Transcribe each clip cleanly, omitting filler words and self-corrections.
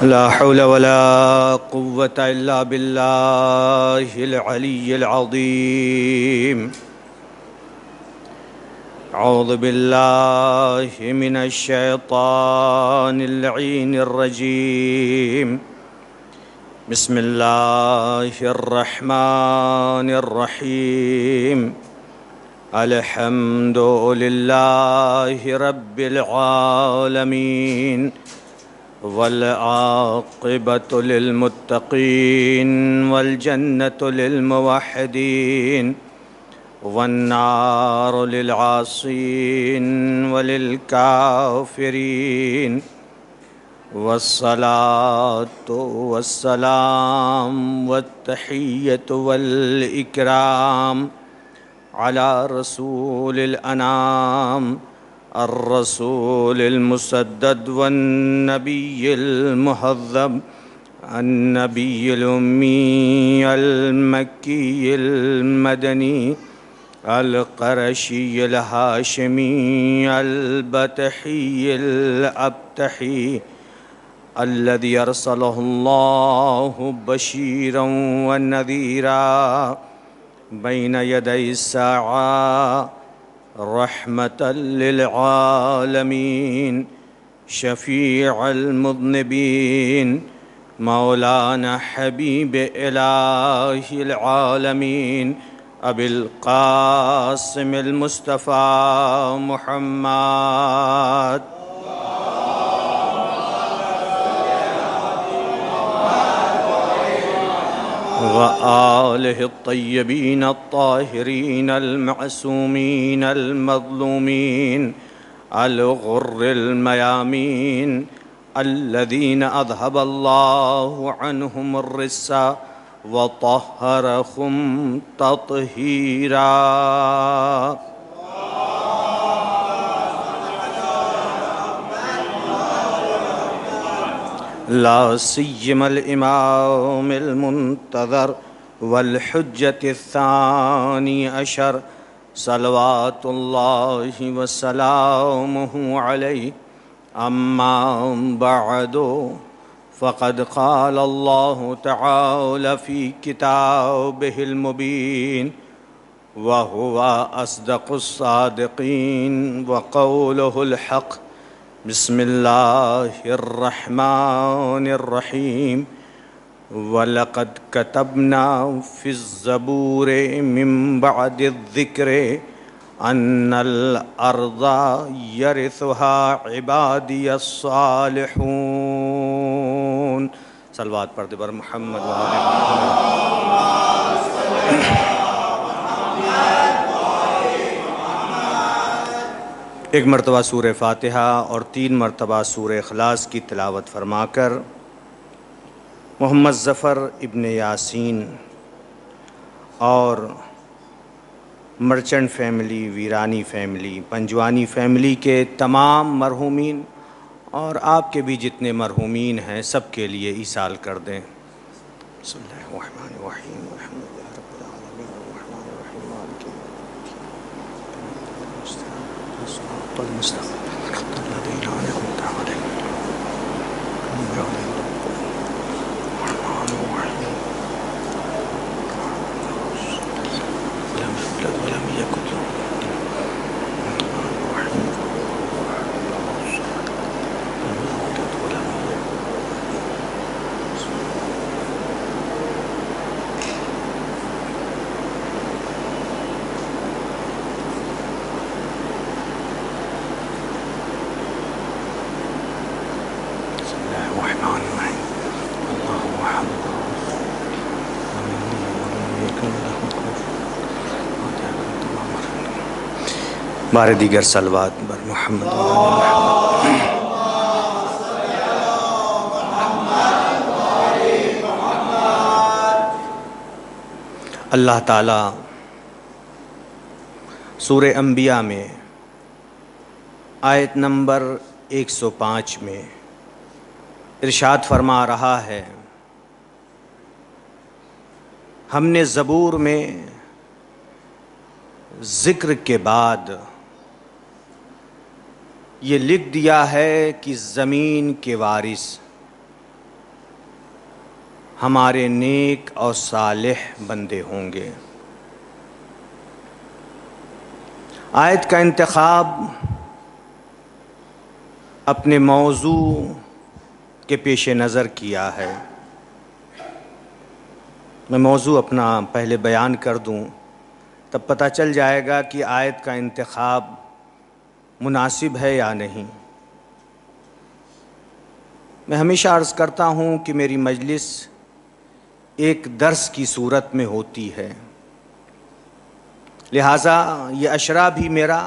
لا حول ولا قوة إلا بالله العلي العظيم. أعوذ بالله من الشيطان اللعين الرجيم. بسم الله الرحمن الرحيم. الحمد لله رب العالمين، والعاقبة للمتقين، والجنة للموحدين، والنار للعاصين وللكافرين. والصلاة والسلام والتحية والإكرام على رسول الأنام، الرسول المسدد والنبي المهذب، النبي الأمي المكي المدني القرشي الهاشمي البتحي الأبتحي، الذي أرسله الله بشيرا ونذيرا بين يدي الساعة، رحمة للعالمين، شفيع المذنبين، مولانا حبيب إله العالمين، أبي القاسم المصطفى محمد وآله الطيبين الطاهرين المعصومين المظلومين الغر الميامين، الذين أذهب الله عنهم الرجس وطهرهم تطهيرا. لا سيما الإمام المنتظر والحجة الثاني عشر، صلوات الله وسلامه عليه. أما بعد، فقد قال الله تعالى في كتابه المبين، وهو أصدق الصادقين وقوله الحق. بسم الله الرحمن الرحيم. وَلَقَدْ كَتَبْنَا فِي الزَّبُورِ مِن بَعْدِ الذِّكْرِ أَنَّ الْأَرْضَ يَرِثُهَا عِبَادِيَ الصَّالِحُونَ. صلوات پڑھ دے بر محمد و آل محمد. ایک مرتبہ سورہ فاتحہ اور 3 مرتبہ سورہ اخلاص کی تلاوت فرما کر محمد ظفر ابن یاسین اور مرچنٹ فیملی، ویرانی فیملی، پنجوانی فیملی کے تمام مرحومین اور آپ کے بھی جتنے مرحومین ہیں سب کے لیے ایصال کر دیں. بسم اللہ الرحمن الرحیم. الحمد للہ رب العالمین الرحمن الرحیم مالک یوم الدین الصراط المستقیم صراط الذین انعمت علیہم غیر المغضوب الرحمن الرحیم. لم يولد ولم يكن له بار دیگر صلوات بر محمد و آل محمد. اللہ تعالیٰ سورہ انبیاء میں آیت نمبر 105 میں ارشاد فرما رہا ہے، ہم نے زبور میں ذکر کے بعد یہ لکھ دیا ہے کہ زمین کے وارث ہمارے نیک اور صالح بندے ہوں گے۔ آیت کا انتخاب اپنے موضوع کے پیش نظر کیا ہے۔ میں موضوع اپنا پہلے بیان کر دوں، تب پتہ چل جائے گا کہ آیت کا انتخاب مناسب ہے یا نہیں۔ میں ہمیشہ عرض کرتا ہوں کہ میری مجلس ایک درس کی صورت میں ہوتی ہے، لہٰذا یہ عشرہ بھی میرا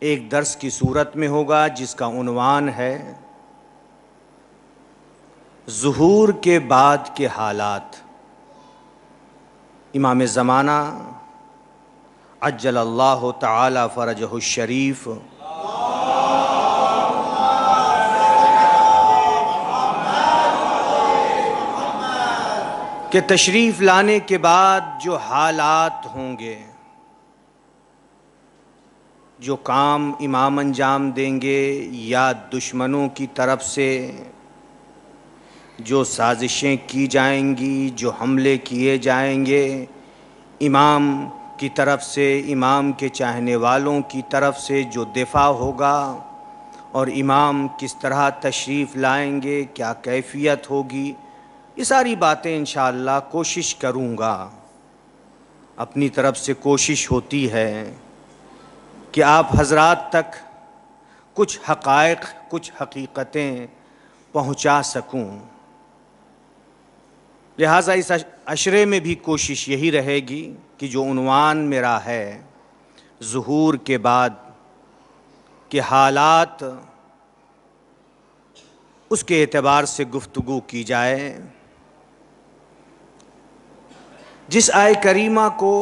ایک درس کی صورت میں ہوگا، جس کا عنوان ہے ظہور کے بعد کے حالات۔ امام زمانہ عجل اللہ تعالی فرجہ الشریف کہ تشریف لانے کے بعد جو حالات ہوں گے، جو کام امام انجام دیں گے یا دشمنوں کی طرف سے جو سازشیں کی جائیں گی، جو حملے کیے جائیں گے امام کی طرف سے، امام کے چاہنے والوں کی طرف سے جو دفاع ہوگا، اور امام کس طرح تشریف لائیں گے، کیا کیفیت ہوگی، یہ ساری باتیں انشاءاللہ کوشش کروں گا۔ اپنی طرف سے کوشش ہوتی ہے کہ آپ حضرات تک کچھ حقائق، کچھ حقیقتیں پہنچا سکوں، لہٰذا اس عشرے میں بھی کوشش یہی رہے گی کہ جو عنوان میرا ہے ظہور کے بعد کے حالات، اس کے اعتبار سے گفتگو کی جائے۔ جس آیہ کریمہ کو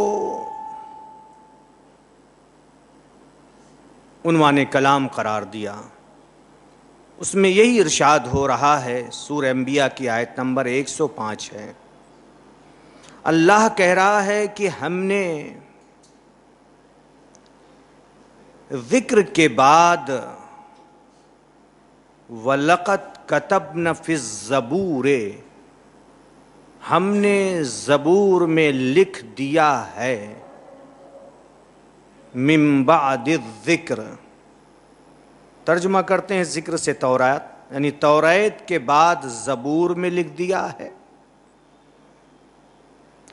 عنوان کلام قرار دیا، اس میں یہی ارشاد ہو رہا ہے، سورہ انبیاء کی آیت نمبر 105 ہے۔ اللہ کہہ رہا ہے کہ ہم نے ذکر کے بعد وَلَقَدْ كَتَبْنَا فِي الزَّبُورِ، ہم نے زبور میں لکھ دیا ہے، من بعد الذکر، ترجمہ کرتے ہیں ذکر سے تورات، یعنی توریت کے بعد زبور میں لکھ دیا ہے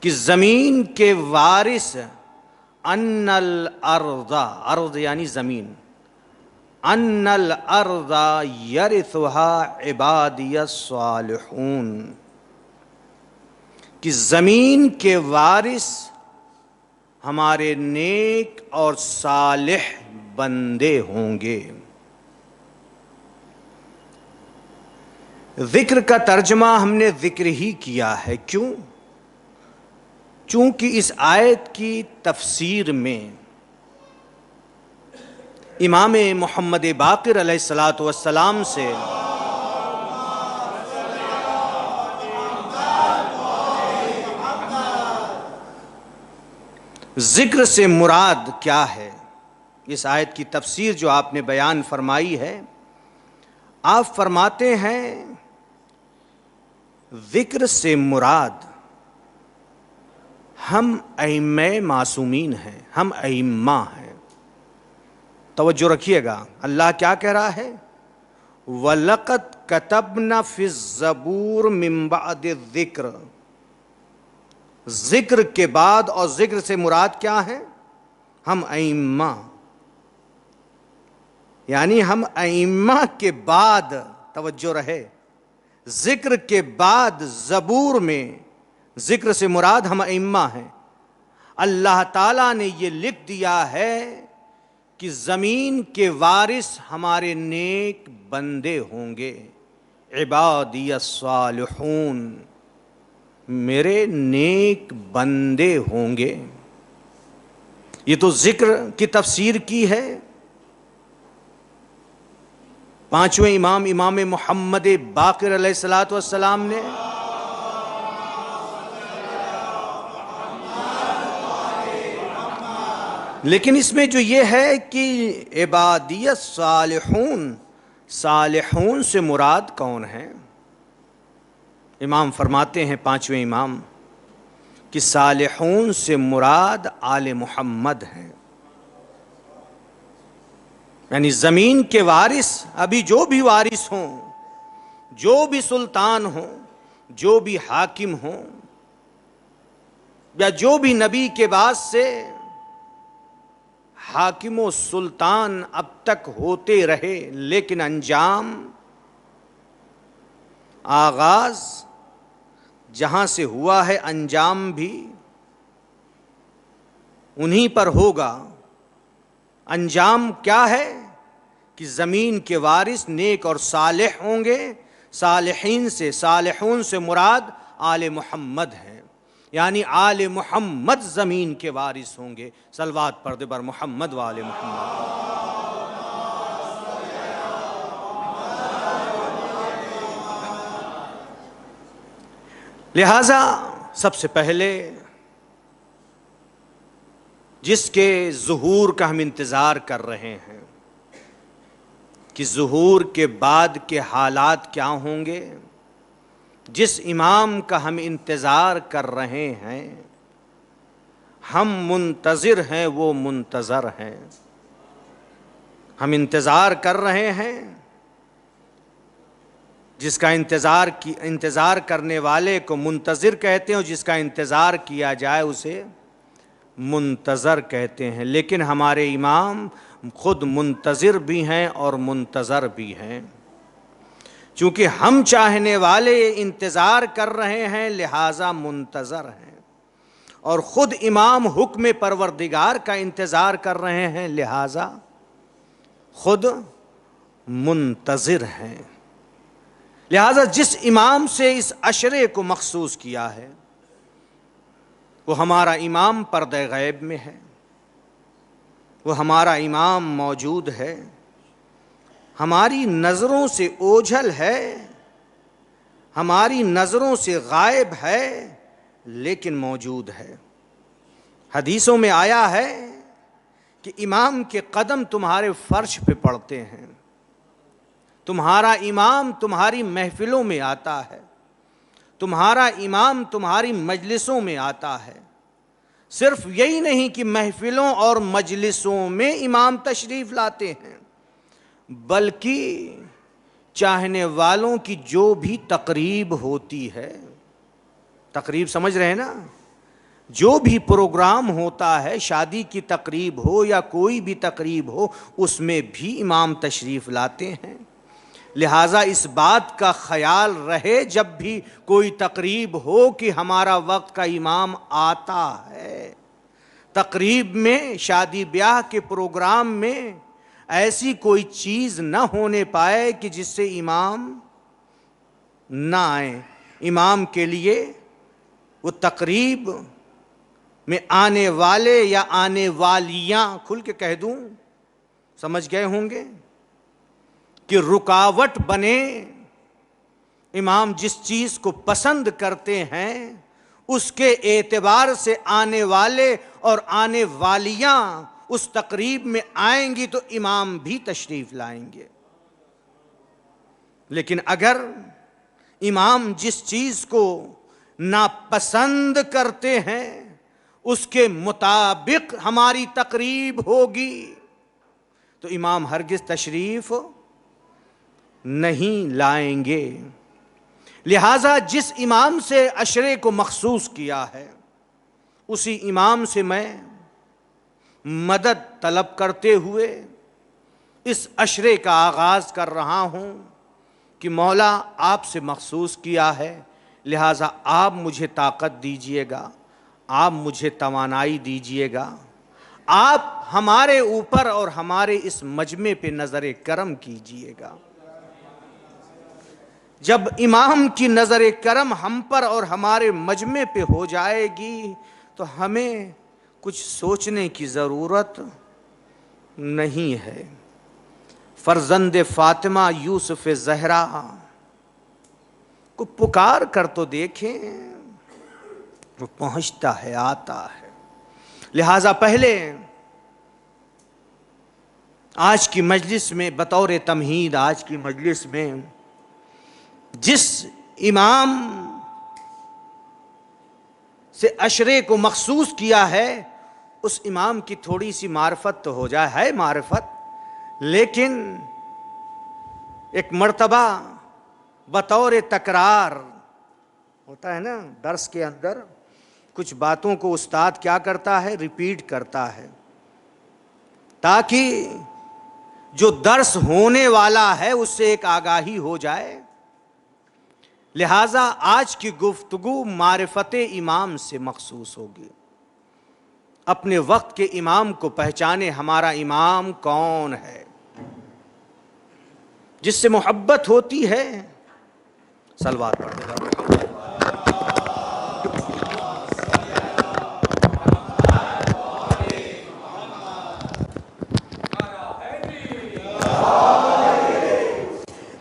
کہ زمین کے وارث ان الارض، ارض یعنی زمین، ان الارض یرثها عبادی الصالحون، کہ زمین کے وارث ہمارے نیک اور صالح بندے ہوں گے۔ ذکر کا ترجمہ ہم نے ذکر ہی کیا ہے، کیوں؟ چونکہ اس آیت کی تفسیر میں امام محمد باقر علیہ السلام سے ذکر سے مراد کیا ہے، اس آیت کی تفسیر جو آپ نے بیان فرمائی ہے، آپ فرماتے ہیں ذکر سے مراد ہم ائمہ معصومین ہیں، ہم ائمہ ہیں۔ توجہ رکھیے گا، اللہ کیا کہہ رہا ہے؟ وَلَقَدْ كَتَبْنَا فِي الزَّبُورِ مِن بَعْدِ الذِّکْرِ، ذکر کے بعد، اور ذکر سے مراد کیا ہے؟ ہم ائمہ، یعنی ہم ائمہ کے بعد، توجہ رہے، ذکر کے بعد زبور میں ذکر سے مراد ہم ائمہ ہیں۔ اللہ تعالیٰ نے یہ لکھ دیا ہے کہ زمین کے وارث ہمارے نیک بندے ہوں گے، عبادی الصالحون، میرے نیک بندے ہوں گے۔ یہ تو ذکر کی تفسیر کی ہے پانچویں امام محمد باقر علیہ السلام نے۔ لیکن اس میں جو یہ ہے کہ عبادیت صالحون، صالحون سے مراد کون ہیں؟ امام فرماتے ہیں پانچویں امام کہ صالحون سے مراد آل محمد ہیں، یعنی زمین کے وارث، ابھی جو بھی وارث ہوں، جو بھی سلطان ہوں، جو بھی حاکم ہوں، یا جو بھی نبی کے بعد سے حاکم و سلطان اب تک ہوتے رہے، لیکن انجام، آغاز جہاں سے ہوا ہے انجام بھی انہی پر ہوگا۔ انجام کیا ہے کہ زمین کے وارث نیک اور صالح ہوں گے۔ صالحون سے مراد آل محمد ہیں، یعنی آل محمد زمین کے وارث ہوں گے۔ صلوات پڑھ دے بر محمد و آل محمد۔ لہذا سب سے پہلے جس کے ظہور کا ہم انتظار کر رہے ہیں کہ ظہور کے بعد کے حالات کیا ہوں گے، جس امام کا ہم انتظار کر رہے ہیں، ہم منتظر ہیں، وہ منتظر ہیں۔ ہم انتظار کر رہے ہیں، جس کا انتظار کرنے والے کو منتظر کہتے ہیں، اور جس کا انتظار کیا جائے اسے منتظر کہتے ہیں۔ لیکن ہمارے امام خود منتظر بھی ہیں اور منتظر بھی ہیں۔ چونکہ ہم چاہنے والے انتظار کر رہے ہیں، لہذا منتظر ہیں، اور خود امام حکم پروردگار کا انتظار کر رہے ہیں، لہذا خود منتظر ہیں۔ لہذا جس امام سے اس عشرے کو مخصوص کیا ہے، وہ ہمارا امام پردہ غیب میں ہے، وہ ہمارا امام موجود ہے، ہماری نظروں سے اوجھل ہے، ہماری نظروں سے غائب ہے، لیکن موجود ہے۔ حدیثوں میں آیا ہے کہ امام کے قدم تمہارے فرش پہ پڑتے ہیں، تمہارا امام تمہاری محفلوں میں آتا ہے، تمہارا امام تمہاری مجلسوں میں آتا ہے۔ صرف یہی نہیں کہ محفلوں اور مجلسوں میں امام تشریف لاتے ہیں، بلکہ چاہنے والوں کی جو بھی تقریب ہوتی ہے، تقریب سمجھ رہے ہیں نا، جو بھی پروگرام ہوتا ہے، شادی کی تقریب ہو یا کوئی بھی تقریب ہو، اس میں بھی امام تشریف لاتے ہیں۔ لہٰذا اس بات کا خیال رہے جب بھی کوئی تقریب ہو کہ ہمارا وقت کا امام آتا ہے۔ تقریب میں، شادی بیاہ کے پروگرام میں ایسی کوئی چیز نہ ہونے پائے کہ جس سے امام نہ آئیں۔ امام کے لیے وہ تقریب میں آنے والے یا آنے والیاں، کھل کے کہہ دوں، سمجھ گئے ہوں گے کہ رکاوٹ بنے۔ امام جس چیز کو پسند کرتے ہیں اس کے اعتبار سے آنے والے اور آنے والیاں اس تقریب میں آئیں گی تو امام بھی تشریف لائیں گے۔ لیکن اگر امام جس چیز کو ناپسند کرتے ہیں اس کے مطابق ہماری تقریب ہوگی تو امام ہرگز تشریف نہیں لائیں گے۔ لہٰذا جس امام سے عشرے کو مخصوص کیا ہے، اسی امام سے میں مدد طلب کرتے ہوئے اس عشرے کا آغاز کر رہا ہوں کہ مولا آپ سے مخصوص کیا ہے، لہٰذا آپ مجھے طاقت دیجئے گا، آپ مجھے توانائی دیجئے گا، آپ ہمارے اوپر اور ہمارے اس مجمع پہ نظر کرم کیجئے گا۔ جب امام کی نظر کرم ہم پر اور ہمارے مجمع پہ ہو جائے گی تو ہمیں کچھ سوچنے کی ضرورت نہیں ہے۔ فرزند فاطمہ یوسف زہرا کو پکار کر تو دیکھیں، وہ پہنچتا ہے، آتا ہے۔ لہٰذا پہلے آج کی مجلس میں بطور تمہید، آج کی مجلس میں جس امام سے عشرے کو مخصوص کیا ہے، اس امام کی تھوڑی سی معرفت تو ہو جائے، ہے معرفت، لیکن ایک مرتبہ بطور تکرار ہوتا ہے نا، درس کے اندر کچھ باتوں کو استاد کیا کرتا ہے، ریپیٹ کرتا ہے، تاکہ جو درس ہونے والا ہے اس سے ایک آگاہی ہو جائے۔ لہٰذا آج کی گفتگو معرفت امام سے مخصوص ہوگی۔ اپنے وقت کے امام کو پہچانے، ہمارا امام کون ہے، جس سے محبت ہوتی ہے۔ صلوات پڑھتے جاؤ۔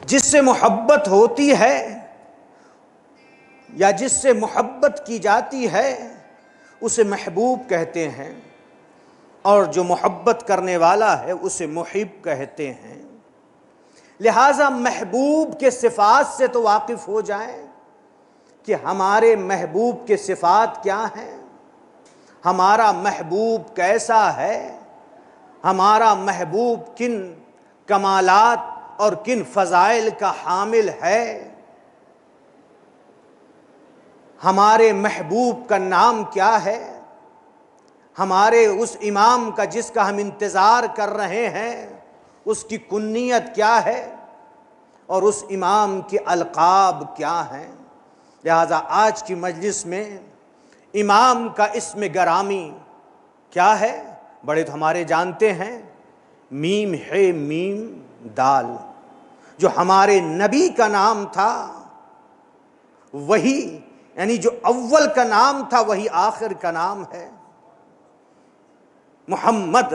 جس سے محبت ہوتی ہے یا جس سے محبت کی جاتی ہے اسے محبوب کہتے ہیں، اور جو محبت کرنے والا ہے اسے محب کہتے ہیں۔ لہٰذا محبوب کے صفات سے تو واقف ہو جائیں کہ ہمارے محبوب کے صفات کیا ہیں، ہمارا محبوب کیسا ہے، ہمارا محبوب کن کمالات اور کن فضائل کا حامل ہے، ہمارے محبوب کا نام کیا ہے، ہمارے اس امام کا جس کا ہم انتظار کر رہے ہیں اس کی کنیت کیا ہے، اور اس امام کے القاب کیا ہیں۔ لہذا آج کی مجلس میں امام کا اسم گرامی کیا ہے، بڑے تو ہمارے جانتے ہیں، میم ہے میم دال، جو ہمارے نبی کا نام تھا وہی، یعنی جو اول کا نام تھا وہی آخر کا نام ہے، محمد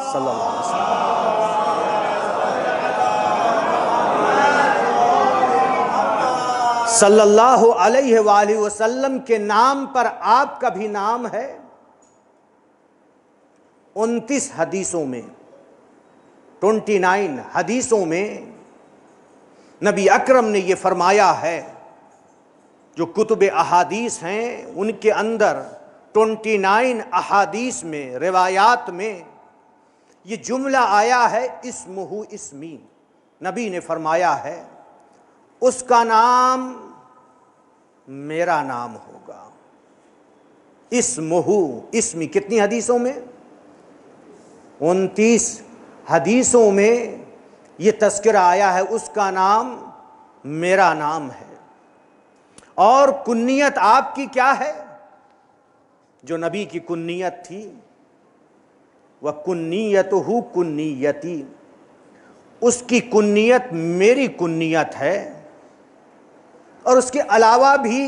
صلی اللہ علیہ وسلم۔ صلی اللہ علیہ وآلہ وسلم کے نام پر آپ کا بھی نام ہے۔ 29 حدیثوں میں، 29 حدیثوں میں نبی اکرم نے یہ فرمایا ہے، جو کتب احادیث ہیں ان کے اندر 29 احادیث میں، روایات میں یہ جملہ آیا ہے، اسمہ اسمی، نبی نے فرمایا ہے اس کا نام میرا نام ہوگا۔ اسمہ اسمی، کتنی حدیثوں میں؟ 29 حدیثوں میں یہ تذکرہ آیا ہے، اس کا نام میرا نام ہے۔ اور کنیت آپ کی کیا ہے؟ جو نبی کی کنیت تھی، وَكُنِّيَتُهُ كُنِّيَتِي، اس کی کنیت میری کنیت ہے، اور اس کے علاوہ بھی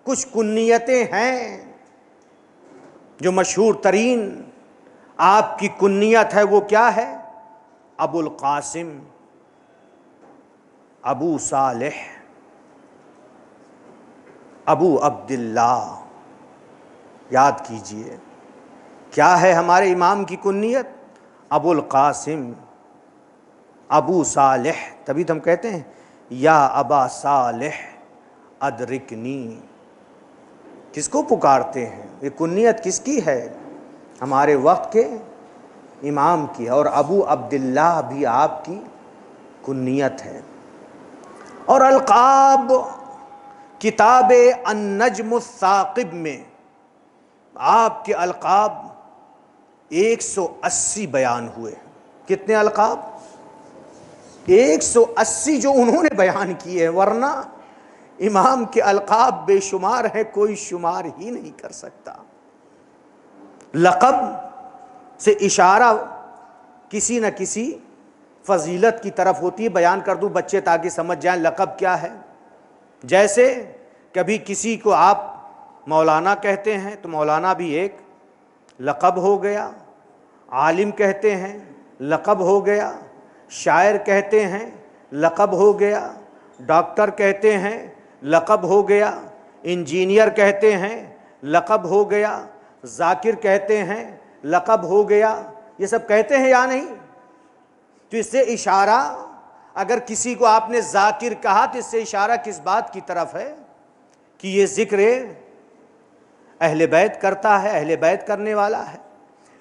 کچھ کنیتیں ہیں۔ جو مشہور ترین آپ کی کنیت ہے وہ کیا ہے؟ ابو القاسم، ابو صالح، ابو عبداللہ۔ یاد کیجئے کیا ہے ہمارے امام کی کنیت؟ ابو القاسم، ابو صالح۔ تبھی تو ہم کہتے ہیں یا ابا صالح ادرکنی۔ کس کو پکارتے ہیں؟ یہ کنیت کس کی ہے؟ ہمارے وقت کے امام کی، اور ابو عبداللہ بھی آپ کی کنیت ہے۔ اور القاب، کتاب النجم الثاقب میں آپ کے القاب 180 بیان ہوئے۔ کتنے القاب؟ 180 جو انہوں نے بیان کیے، ورنہ امام کے القاب بے شمار ہیں، کوئی شمار ہی نہیں کر سکتا۔ لقب سے اشارہ کسی نہ کسی فضیلت کی طرف ہوتی ہے۔ بیان کر دوں بچے تاکہ سمجھ جائیں لقب کیا ہے۔ جیسے کبھی کسی کو آپ مولانا کہتے ہیں تو مولانا بھی ایک لقب ہو گیا، عالم کہتے ہیں لقب ہو گیا، شاعر کہتے ہیں لقب ہو گیا، ڈاکٹر کہتے ہیں لقب ہو گیا، انجینئر کہتے ہیں لقب ہو گیا، ذاکر کہتے ہیں لقب ہو گیا۔ یہ سب کہتے ہیں یا نہیں؟ تو اس سے اشارہ، اگر کسی کو آپ نے ذاکر کہا تو اس سے اشارہ کس بات کی طرف ہے؟ کہ یہ ذکر اہل بیت کرتا ہے، اہل بیت کرنے والا ہے۔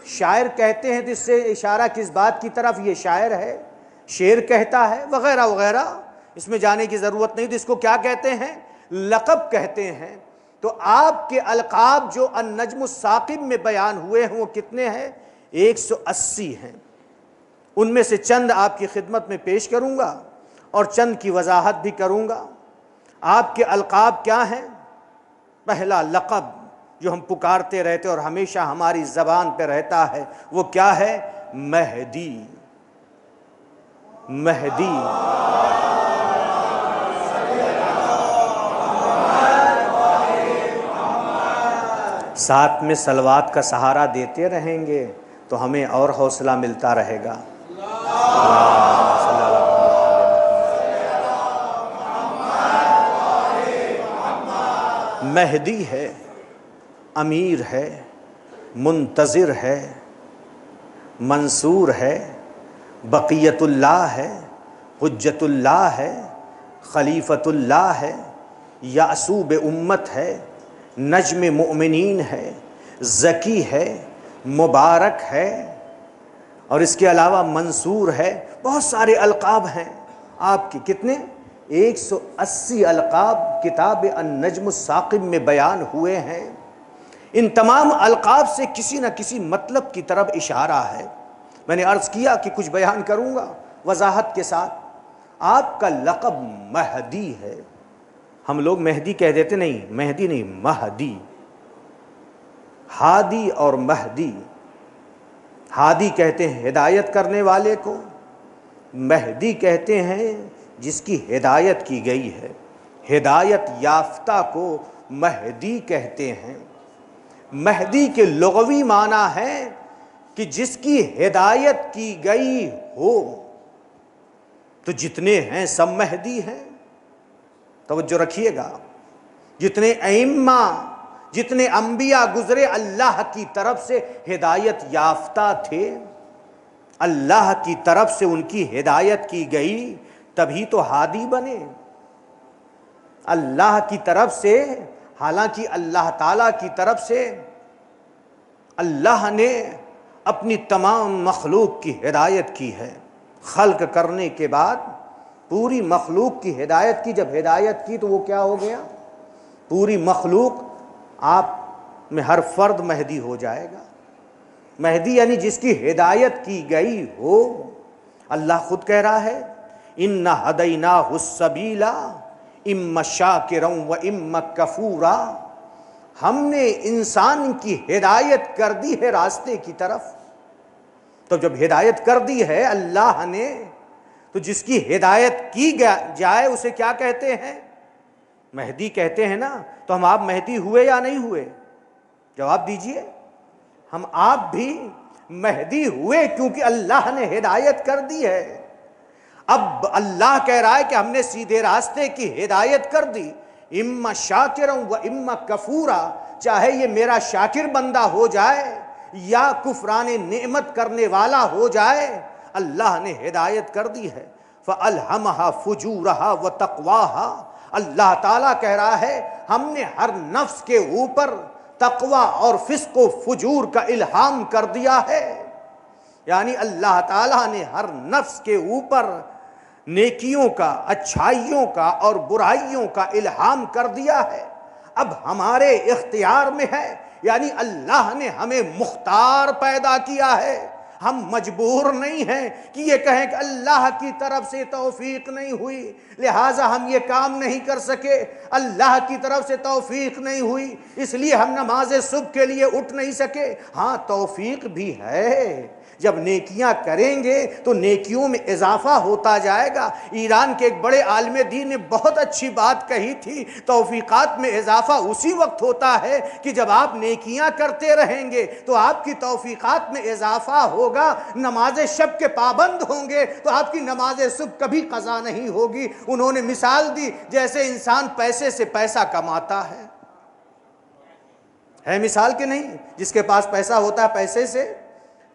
شاعر کہتے ہیں تو اس سے اشارہ کس بات کی طرف؟ یہ شاعر ہے، شعر کہتا ہے وغیرہ وغیرہ، اس میں جانے کی ضرورت نہیں۔ تو اس کو کیا کہتے ہیں؟ لقب کہتے ہیں۔ تو آپ کے القاب جو النجم الثاقب میں بیان ہوئے ہیں وہ کتنے ہیں؟ 180 ہیں۔ ان میں سے چند آپ کی خدمت میں پیش کروں گا اور چند کی وضاحت بھی کروں گا۔ آپ کے القاب کیا ہیں؟ پہلا لقب جو ہم پکارتے رہتے اور ہمیشہ ہماری زبان پہ رہتا ہے وہ کیا ہے؟ مہدی۔ مہدی، ساتھ میں صلوات کا سہارا دیتے رہیں گے تو ہمیں اور حوصلہ ملتا رہے گا۔ مہدی ہے، امیر ہے، منتظر ہے، منصور ہے، بقیت اللہ ہے، حجت اللہ ہے، خلیفۃ اللہ ہے، یعصوب امت ہے، نجم مؤمنین ہے، ذکی ہے، مبارک ہے، اور اس کے علاوہ منصور ہے۔ بہت سارے القاب ہیں آپ کے۔ کتنے؟ 180 القاب کتاب النجم الثاقب میں بیان ہوئے ہیں۔ ان تمام القاب سے کسی نہ کسی مطلب کی طرف اشارہ ہے۔ میں نے عرض کیا کہ کچھ بیان کروں گا وضاحت کے ساتھ۔ آپ کا لقب مہدی ہے۔ ہم لوگ مہدی کہہ دیتے، نہیں، مہدی نہیں، مہدی۔ ہادی اور مہدی، ہادی کہتے ہیں ہدایت کرنے والے کو، مہدی کہتے ہیں جس کی ہدایت کی گئی ہے۔ ہدایت یافتہ کو مہدی کہتے ہیں۔ مہدی کے لغوی معنی ہے کہ جس کی ہدایت کی گئی ہو۔ تو جتنے ہیں سب مہدی ہیں۔ توجہ رکھیے گا، جتنے ائمہ، جتنے انبیاء گزرے اللہ کی طرف سے ہدایت یافتہ تھے، اللہ کی طرف سے ان کی ہدایت کی گئی، تبھی تو ہادی بنے۔ اللہ کی طرف سے، حالانکہ اللہ تعالیٰ کی طرف سے اللہ نے اپنی تمام مخلوق کی ہدایت کی ہے۔ خلق کرنے کے بعد پوری مخلوق کی ہدایت کی۔ جب ہدایت کی تو وہ کیا ہو گیا؟ پوری مخلوق، آپ میں ہر فرد مہدی ہو جائے گا۔ مہدی یعنی جس کی ہدایت کی گئی ہو۔ اللہ خود کہہ رہا ہے اِنَّ هَدَيْنَاهُ السَّبِيلَ اِمَّا شَاكِرًا وَإِمَّا كَفُورًا۔ ہم نے انسان کی ہدایت کر دی ہے راستے کی طرف۔ تو جب ہدایت کر دی ہے اللہ نے، تو جس کی ہدایت کی جائے اسے کیا کہتے ہیں؟ مہدی کہتے ہیں نا۔ تو ہم آپ مہدی ہوئے یا نہیں ہوئے؟ جواب دیجئے۔ ہم آپ بھی مہدی ہوئے کیونکہ اللہ نے ہدایت کر دی ہے۔ اب اللہ کہہ رہا ہے کہ ہم نے سیدھے راستے کی ہدایت کر دی۔ اما شاکرا و اما کفورا، چاہے یہ میرا شاکر بندہ ہو جائے یا کفران نعمت کرنے والا ہو جائے، اللہ نے ہدایت کر دی ہے۔ فَأَلْهَمَهَا فُجُورَهَا وَتَقْوَاهَا، اللہ تعالیٰ کہہ رہا ہے ہم نے ہر نفس کے اوپر تقوی اور فسق و فجور کا الہام کر دیا ہے۔ یعنی اللہ تعالیٰ نے ہر نفس کے اوپر نیکیوں کا، اچھائیوں کا اور برائیوں کا الہام کر دیا ہے۔ اب ہمارے اختیار میں ہے، یعنی اللہ نے ہمیں مختار پیدا کیا ہے۔ ہم مجبور نہیں ہیں کہ یہ کہیں کہ اللہ کی طرف سے توفیق نہیں ہوئی لہٰذا ہم یہ کام نہیں کر سکے، اللہ کی طرف سے توفیق نہیں ہوئی اس لیے ہم نماز صبح کے لیے اٹھ نہیں سکے۔ ہاں توفیق بھی ہے، جب نیکیاں کریں گے تو نیکیوں میں اضافہ ہوتا جائے گا۔ ایران کے ایک بڑے عالم دین نے بہت اچھی بات کہی تھی، توفیقات میں اضافہ اسی وقت ہوتا ہے کہ جب آپ نیکیاں کرتے رہیں گے تو آپ کی توفیقات میں اضافہ ہوگا۔ نماز شب کے پابند ہوں گے تو آپ کی نماز صبح کبھی قضا نہیں ہوگی۔ انہوں نے مثال دی جیسے انسان پیسے سے پیسہ کماتا ہے مثال کہ نہیں؟ جس کے پاس پیسہ ہوتا ہے پیسے سے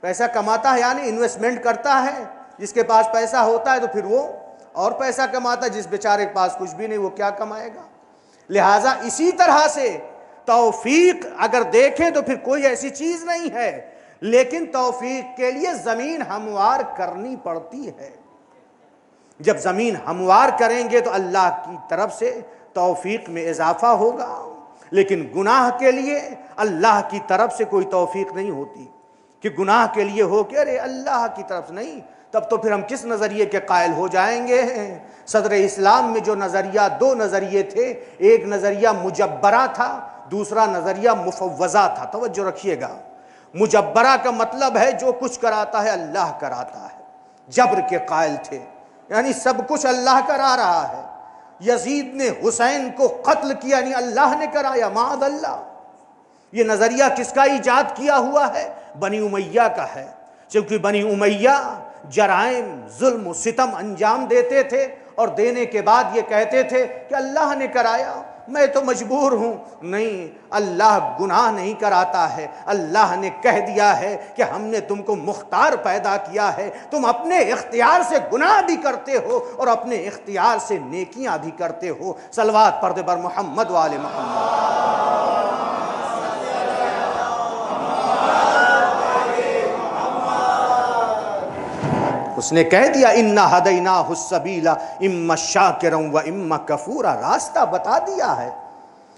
پیسہ کماتا ہے، یعنی انویسٹمنٹ کرتا ہے۔ جس کے پاس پیسہ ہوتا ہے تو پھر وہ اور پیسہ کماتا ہے، جس بیچارے کے پاس کچھ بھی نہیں وہ کیا کمائے گا؟ لہٰذا اسی طرح سے توفیق اگر دیکھیں تو پھر کوئی ایسی چیز نہیں ہے، لیکن توفیق کے لیے زمین ہموار کرنی پڑتی ہے۔ جب زمین ہموار کریں گے تو اللہ کی طرف سے توفیق میں اضافہ ہوگا، لیکن گناہ کے لیے اللہ کی طرف سے کوئی توفیق نہیں ہوتی کہ گناہ کے لیے ہو کہ ارے اللہ کی طرف سے نہیں، تب تو پھر ہم کس نظریے کے قائل ہو جائیں گے؟ صدر اسلام میں جو نظریہ، دو نظریے تھے، ایک نظریہ مجبرہ تھا، دوسرا نظریہ مفوضہ تھا۔ توجہ رکھیے گا، مجبرہ کا مطلب ہے جو کچھ کراتا ہے اللہ کراتا ہے، جبر کے قائل تھے، یعنی سب کچھ اللہ کرا رہا ہے۔ یزید نے حسین کو قتل کیا یعنی اللہ نے کرایا، معاذ اللہ۔ یہ نظریہ کس کا ایجاد کیا ہوا ہے؟ بنی امیہ کا ہے، چونکہ بنی امیہ جرائم، ظلم و ستم انجام دیتے تھے اور دینے کے بعد یہ کہتے تھے کہ اللہ نے کرایا، میں تو مجبور ہوں۔ نہیں، اللہ گناہ نہیں کراتا ہے، اللہ نے کہہ دیا ہے کہ ہم نے تم کو مختار پیدا کیا ہے، تم اپنے اختیار سے گناہ بھی کرتے ہو اور اپنے اختیار سے نیکیاں بھی کرتے ہو۔ صلوات پڑھ دے بر محمد وآل محمد۔ اس نے کہہ دیا اِنَّا هَدَيْنَاهُ السَّبِيلَ اِمَّا شَاكِرًا وَإِمَّا كَفُورًا، راستہ بتا دیا ہے۔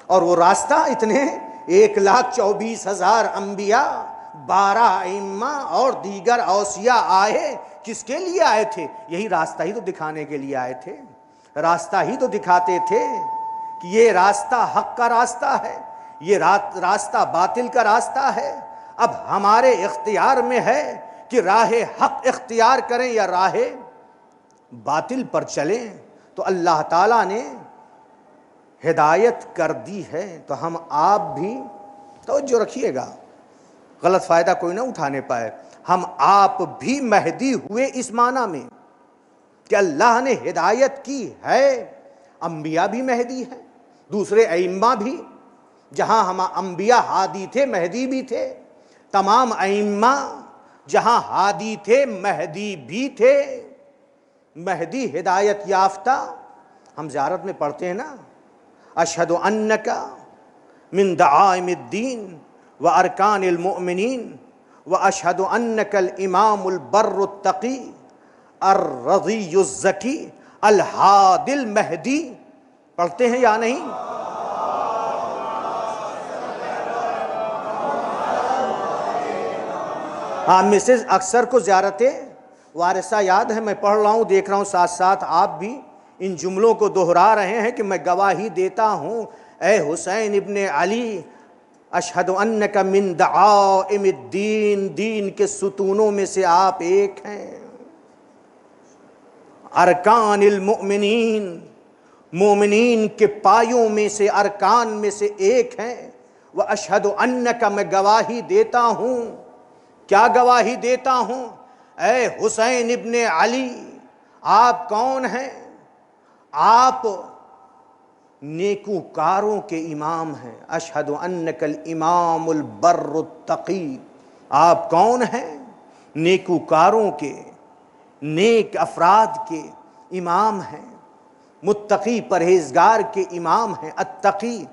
اور وہ راستہ اتنے 1,24,000 انبیاء، 12 ائمہ اور دیگر اوصیاء آئے، کس کے لیے آئے تھے؟ یہی راستہ ہی تو دکھانے کے لیے آئے تھے، راستہ ہی تو دکھاتے تھے کہ یہ راستہ حق کا راستہ ہے، یہ راستہ باطل کا راستہ ہے۔ اب ہمارے اختیار میں ہے کہ راہ حق اختیار کریں یا راہ باطل پر چلیں۔ تو اللہ تعالیٰ نے ہدایت کر دی ہے، تو ہم آپ بھی توجہ رکھیے گا، غلط فائدہ کوئی نہ اٹھانے پائے، ہم آپ بھی مہدی ہوئے اس معنی میں کہ اللہ نے ہدایت کی ہے۔ انبیاء بھی مہدی ہیں، دوسرے ائمہ بھی، جہاں ہم انبیاء ہادی تھے مہدی بھی تھے، تمام ائمہ جہاں ہادی تھے مہدی بھی تھے۔ مہدی ہدایت یافتہ، ہم زیارت میں پڑھتے ہیں نا، اشہد انک من دعائم الدین و ارکان المؤمنین و اشہد انک الامام البر التقی الرضی الزکی الہادی المہدی، پڑھتے ہیں یا نہیں؟ ہاں، مسز اکثر کو زیارت وارثہ یاد ہے، میں پڑھ رہا ہوں، دیکھ رہا ہوں ساتھ ساتھ آپ بھی ان جملوں کو دہرا رہے ہیں کہ میں گواہی دیتا ہوں اے حسین ابن علی، اشہد انک من دعائم الدین، دین کے ستونوں میں سے آپ ایک ہیں، ارکان المؤمنین، مومنین کے پایوں میں سے، ارکان میں سے ایک ہیں، واشہد انک، میں گواہی دیتا ہوں، کیا گواہی دیتا ہوں؟ اے حسین ابن علی، آپ کون ہیں؟ آپ نیکوکاروں کے امام ہیں، اشہد انک الامام البر التقی، آپ کون ہیں؟ نیکوکاروں کے، نیک افراد کے امام ہیں، متقی پرہیزگار کے امام ہیں، التقی۔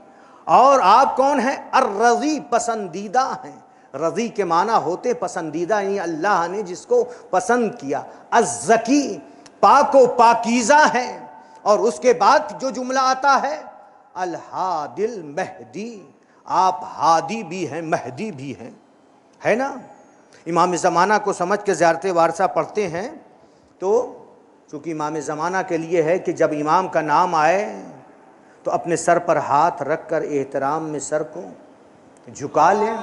اور آپ کون ہیں؟ الرضی، پسندیدہ ہیں۔ رضی کے معنی ہوتے پسندیدہ، یعنی اللہ نے جس کو پسند کیا۔ الزکی، پاک و پاکیزہ ہیں۔ اور اس کے بعد جو جملہ آتا ہے الہادی المہدی، آپ ہادی بھی ہیں مہدی بھی ہیں، ہے نا؟ امام زمانہ کو سمجھ کے زیارت وارثہ پڑھتے ہیں تو چونکہ امام زمانہ کے لیے ہے کہ جب امام کا نام آئے تو اپنے سر پر ہاتھ رکھ کر احترام میں سر کو جھکا لیں۔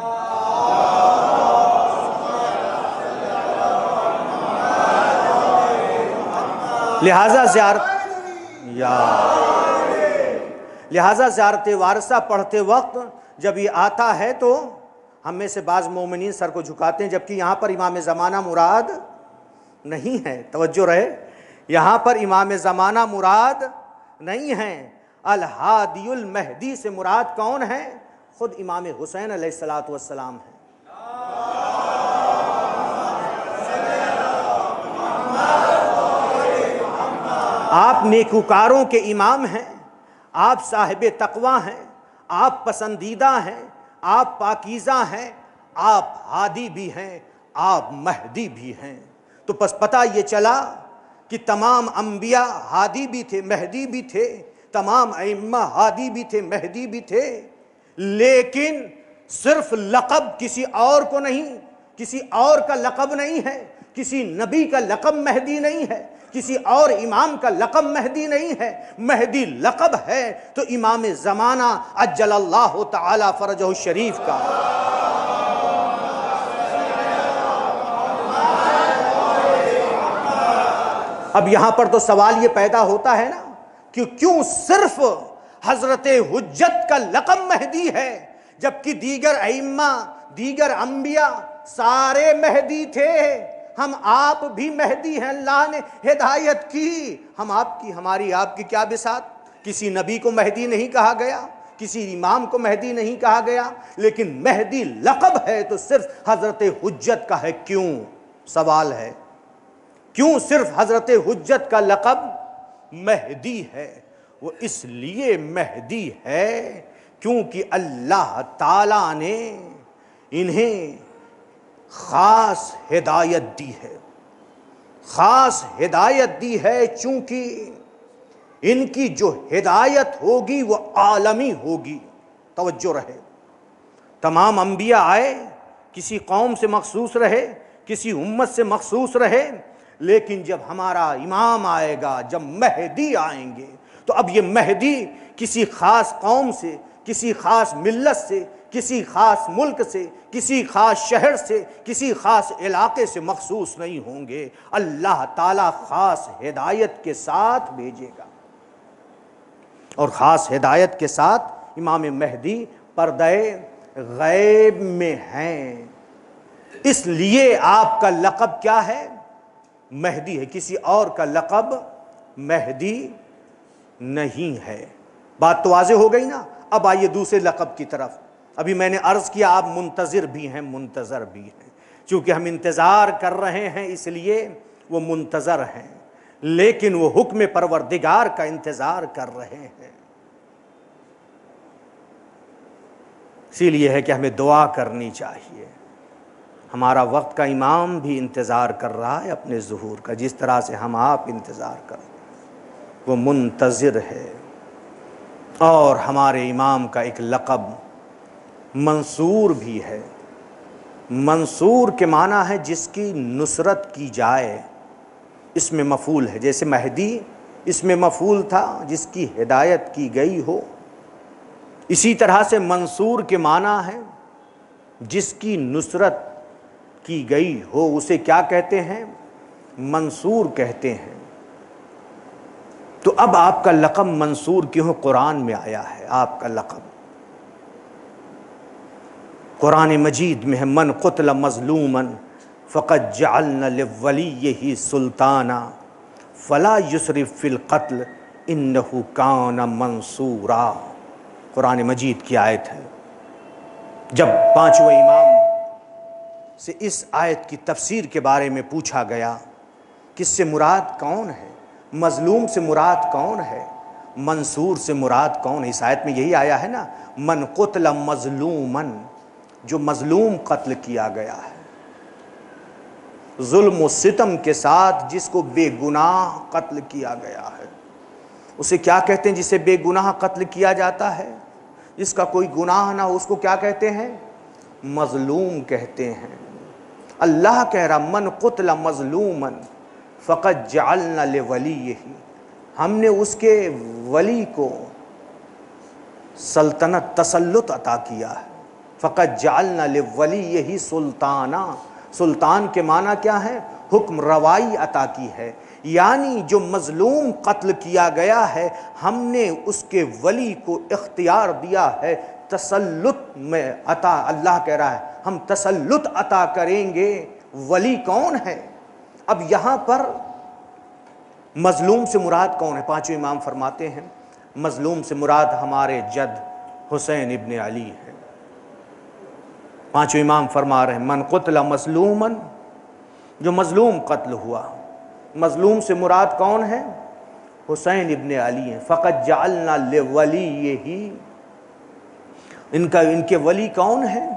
لہٰذا زیارت وارثہ پڑھتے وقت جب یہ آتا ہے تو ہم میں سے بعض مومنین سر کو جھکاتے ہیں، جبکہ یہاں پر امام زمانہ مراد نہیں ہے، توجہ رہے، یہاں پر امام زمانہ مراد نہیں ہے۔ الہادی المہدی سے مراد کون ہے؟ خود امام حسین علیہ السلام ہے۔ آپ نیکوکاروں کے امام ہیں، آپ صاحب تقویٰ ہیں، آپ پسندیدہ ہیں، آپ پاکیزہ ہیں، آپ ہادی بھی ہیں، آپ مہدی بھی ہیں۔ تو پس پتہ یہ چلا کہ تمام انبیاء ہادی بھی تھے، مہدی بھی تھے، تمام ائمہ ہادی بھی تھے، مہدی بھی تھے، لیکن صرف لقب کسی اور کو نہیں، کسی اور کا لقب نہیں ہے، کسی نبی کا لقب مہدی نہیں ہے، کسی اور امام کا لقب مہدی نہیں ہے، مہدی لقب ہے تو امام زمانہ عجل اللہ تعالی فرجہ الشریف کا۔ اب یہاں پر تو سوال یہ پیدا ہوتا ہے نا کہ کیوں صرف حضرت حجت کا لقب مہدی ہے، جبکہ دیگر ائمہ، دیگر انبیاء سارے مہدی تھے۔ ہم آپ بھی مہدی ہیں، اللہ نے ہدایت کی، ہم آپ کی، ہماری آپ کی کیا بساط؟ کسی نبی کو مہدی نہیں کہا گیا، کسی امام کو مہدی نہیں کہا گیا، لیکن مہدی لقب ہے تو صرف حضرت حجت کا ہے۔ کیوں؟ سوال ہے، کیوں صرف حضرت حجت کا لقب مہدی ہے؟ وہ اس لیے مہدی ہے کیونکہ اللہ تعالیٰ نے انہیں خاص ہدایت دی ہے، خاص ہدایت دی ہے، چونکہ ان کی جو ہدایت ہوگی وہ عالمی ہوگی۔ توجہ رہے، تمام انبیاء آئے، کسی قوم سے مخصوص رہے، کسی امت سے مخصوص رہے، لیکن جب ہمارا امام آئے گا، جب مہدی آئیں گے، تو اب یہ مہدی کسی خاص قوم سے، کسی خاص ملت سے، کسی خاص ملک سے، کسی خاص شہر سے، کسی خاص علاقے سے مخصوص نہیں ہوں گے، اللہ تعالیٰ خاص ہدایت کے ساتھ بھیجے گا، اور خاص ہدایت کے ساتھ امام مہدی پردہ غیب میں ہیں۔ اس لیے آپ کا لقب کیا ہے؟ مہدی ہے، کسی اور کا لقب مہدی نہیں ہے۔ بات تو واضح ہو گئی نا؟ اب آئیے دوسرے لقب کی طرف۔ ابھی میں نے عرض کیا آپ منتظر بھی ہیں، منتظر بھی ہیں، چونکہ ہم انتظار کر رہے ہیں اس لیے وہ منتظر ہیں، لیکن وہ حکم پروردگار کا انتظار کر رہے ہیں۔ اسی لیے ہے کہ ہمیں دعا کرنی چاہیے۔ ہمارا وقت کا امام بھی انتظار کر رہا ہے اپنے ظہور کا، جس طرح سے ہم آپ انتظار کر رہے ہیں، وہ منتظر ہے۔ اور ہمارے امام کا ایک لقب منصور بھی ہے۔ منصور کے معنی ہے جس کی نصرت کی جائے، اس میں مفعول ہے، جیسے مہدی اس میں مفعول تھا جس کی ہدایت کی گئی ہو، اسی طرح سے منصور کے معنی ہے جس کی نصرت کی گئی ہو، اسے کیا کہتے ہیں؟ منصور کہتے ہیں۔ تو اب آپ کا لقب منصور کیوں قرآن میں آیا ہے؟ آپ کا لقب قرآن مجید میں ہے، من قتل مظلوما فقد جعلنا لولیہ سلطانا فلا یسرف فی القتل انہ کان منصورا۔ قرآن مجید کی آیت ہے۔ جب پانچویں امام سے اس آیت کی تفسیر کے بارے میں پوچھا گیا، کس سے مراد کون ہے؟ مظلوم سے مراد کون ہے؟ منصور سے مراد کون ہے؟ اس آیت میں یہی آیا ہے نا، من قتل مظلوما، جو مظلوم قتل کیا گیا ہے، ظلم و ستم کے ساتھ جس کو بے گناہ قتل کیا گیا ہے، اسے کیا کہتے ہیں؟ جسے بے گناہ قتل کیا جاتا ہے، جس کا کوئی گناہ نہ ہو، اس کو کیا کہتے ہیں؟ مظلوم کہتے ہیں۔ اللہ کہہ رہا من قتل مظلوما فقد جعلنا لولیہ، ہم نے اس کے ولی کو سلطنت، تسلط عطا کیا ہے۔ فقد جعلنا لولیہ سلطانا، سلطان کے معنی کیا ہے؟ حکم روائی عطا کی ہے، یعنی جو مظلوم قتل کیا گیا ہے ہم نے اس کے ولی کو اختیار دیا ہے، تسلط میں عطا۔ اللہ کہہ رہا ہے ہم تسلط عطا کریں گے۔ ولی کون ہے؟ اب یہاں پر مظلوم سے مراد کون ہے؟ پانچویں امام فرماتے ہیں مظلوم سے مراد ہمارے جد حسین ابن علی ہے۔ پانچویں امام فرما رہے ہیں من قتل مظلوما، جو مظلوم قتل ہوا، مظلوم سے مراد کون ہے؟ حسین ابن علی ہیں. فقط جعلنا لولیہ، ان کے ولی کون ہیں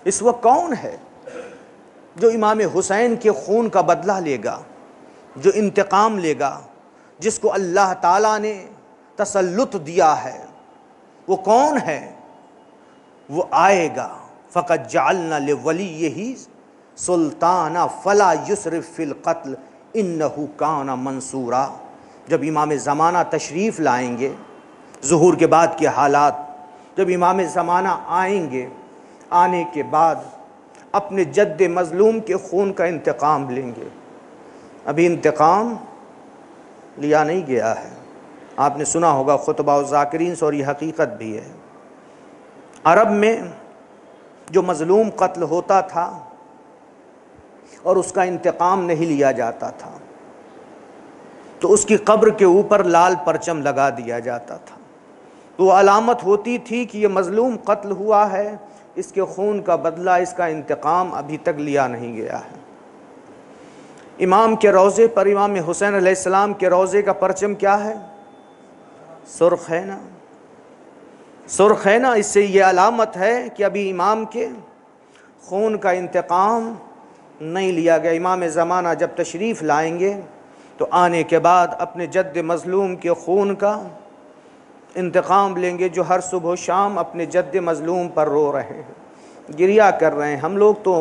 اس وقت؟ کون ہے جو امام حسین کے خون کا بدلہ لے گا، جو انتقام لے گا، جس کو اللہ تعالیٰ نے تسلط دیا ہے؟ وہ کون ہے؟ وہ آئے گا. فقط جعلنا لولیہ سلطانا فلا یسرف فی القتل انہ کان منصورا. جب امام زمانہ تشریف لائیں گے، ظہور کے بعد کے حالات، جب امام زمانہ آئیں گے، آنے کے بعد اپنے جد مظلوم کے خون کا انتقام لیں گے. ابھی انتقام لیا نہیں گیا ہے. آپ نے سنا ہوگا خطبہ الذاکرین سے، اور یہ حقیقت بھی ہے. عرب میں جو مظلوم قتل ہوتا تھا اور اس کا انتقام نہیں لیا جاتا تھا تو اس کی قبر کے اوپر لال پرچم لگا دیا جاتا تھا. تو وہ علامت ہوتی تھی کہ یہ مظلوم قتل ہوا ہے، اس کے خون کا بدلہ، اس کا انتقام ابھی تک لیا نہیں گیا ہے. امام کے روضے پر، امام حسین علیہ السلام کے روضے کا پرچم کیا ہے؟ سرخ ہے نا، سرخ ہے نا. اس سے یہ علامت ہے کہ ابھی امام کے خون کا انتقام نہیں لیا گیا. امام زمانہ جب تشریف لائیں گے تو آنے کے بعد اپنے جد مظلوم کے خون کا انتقام لیں گے، جو ہر صبح و شام اپنے جد مظلوم پر رو رہے ہیں، گریہ کر رہے ہیں. ہم لوگ تو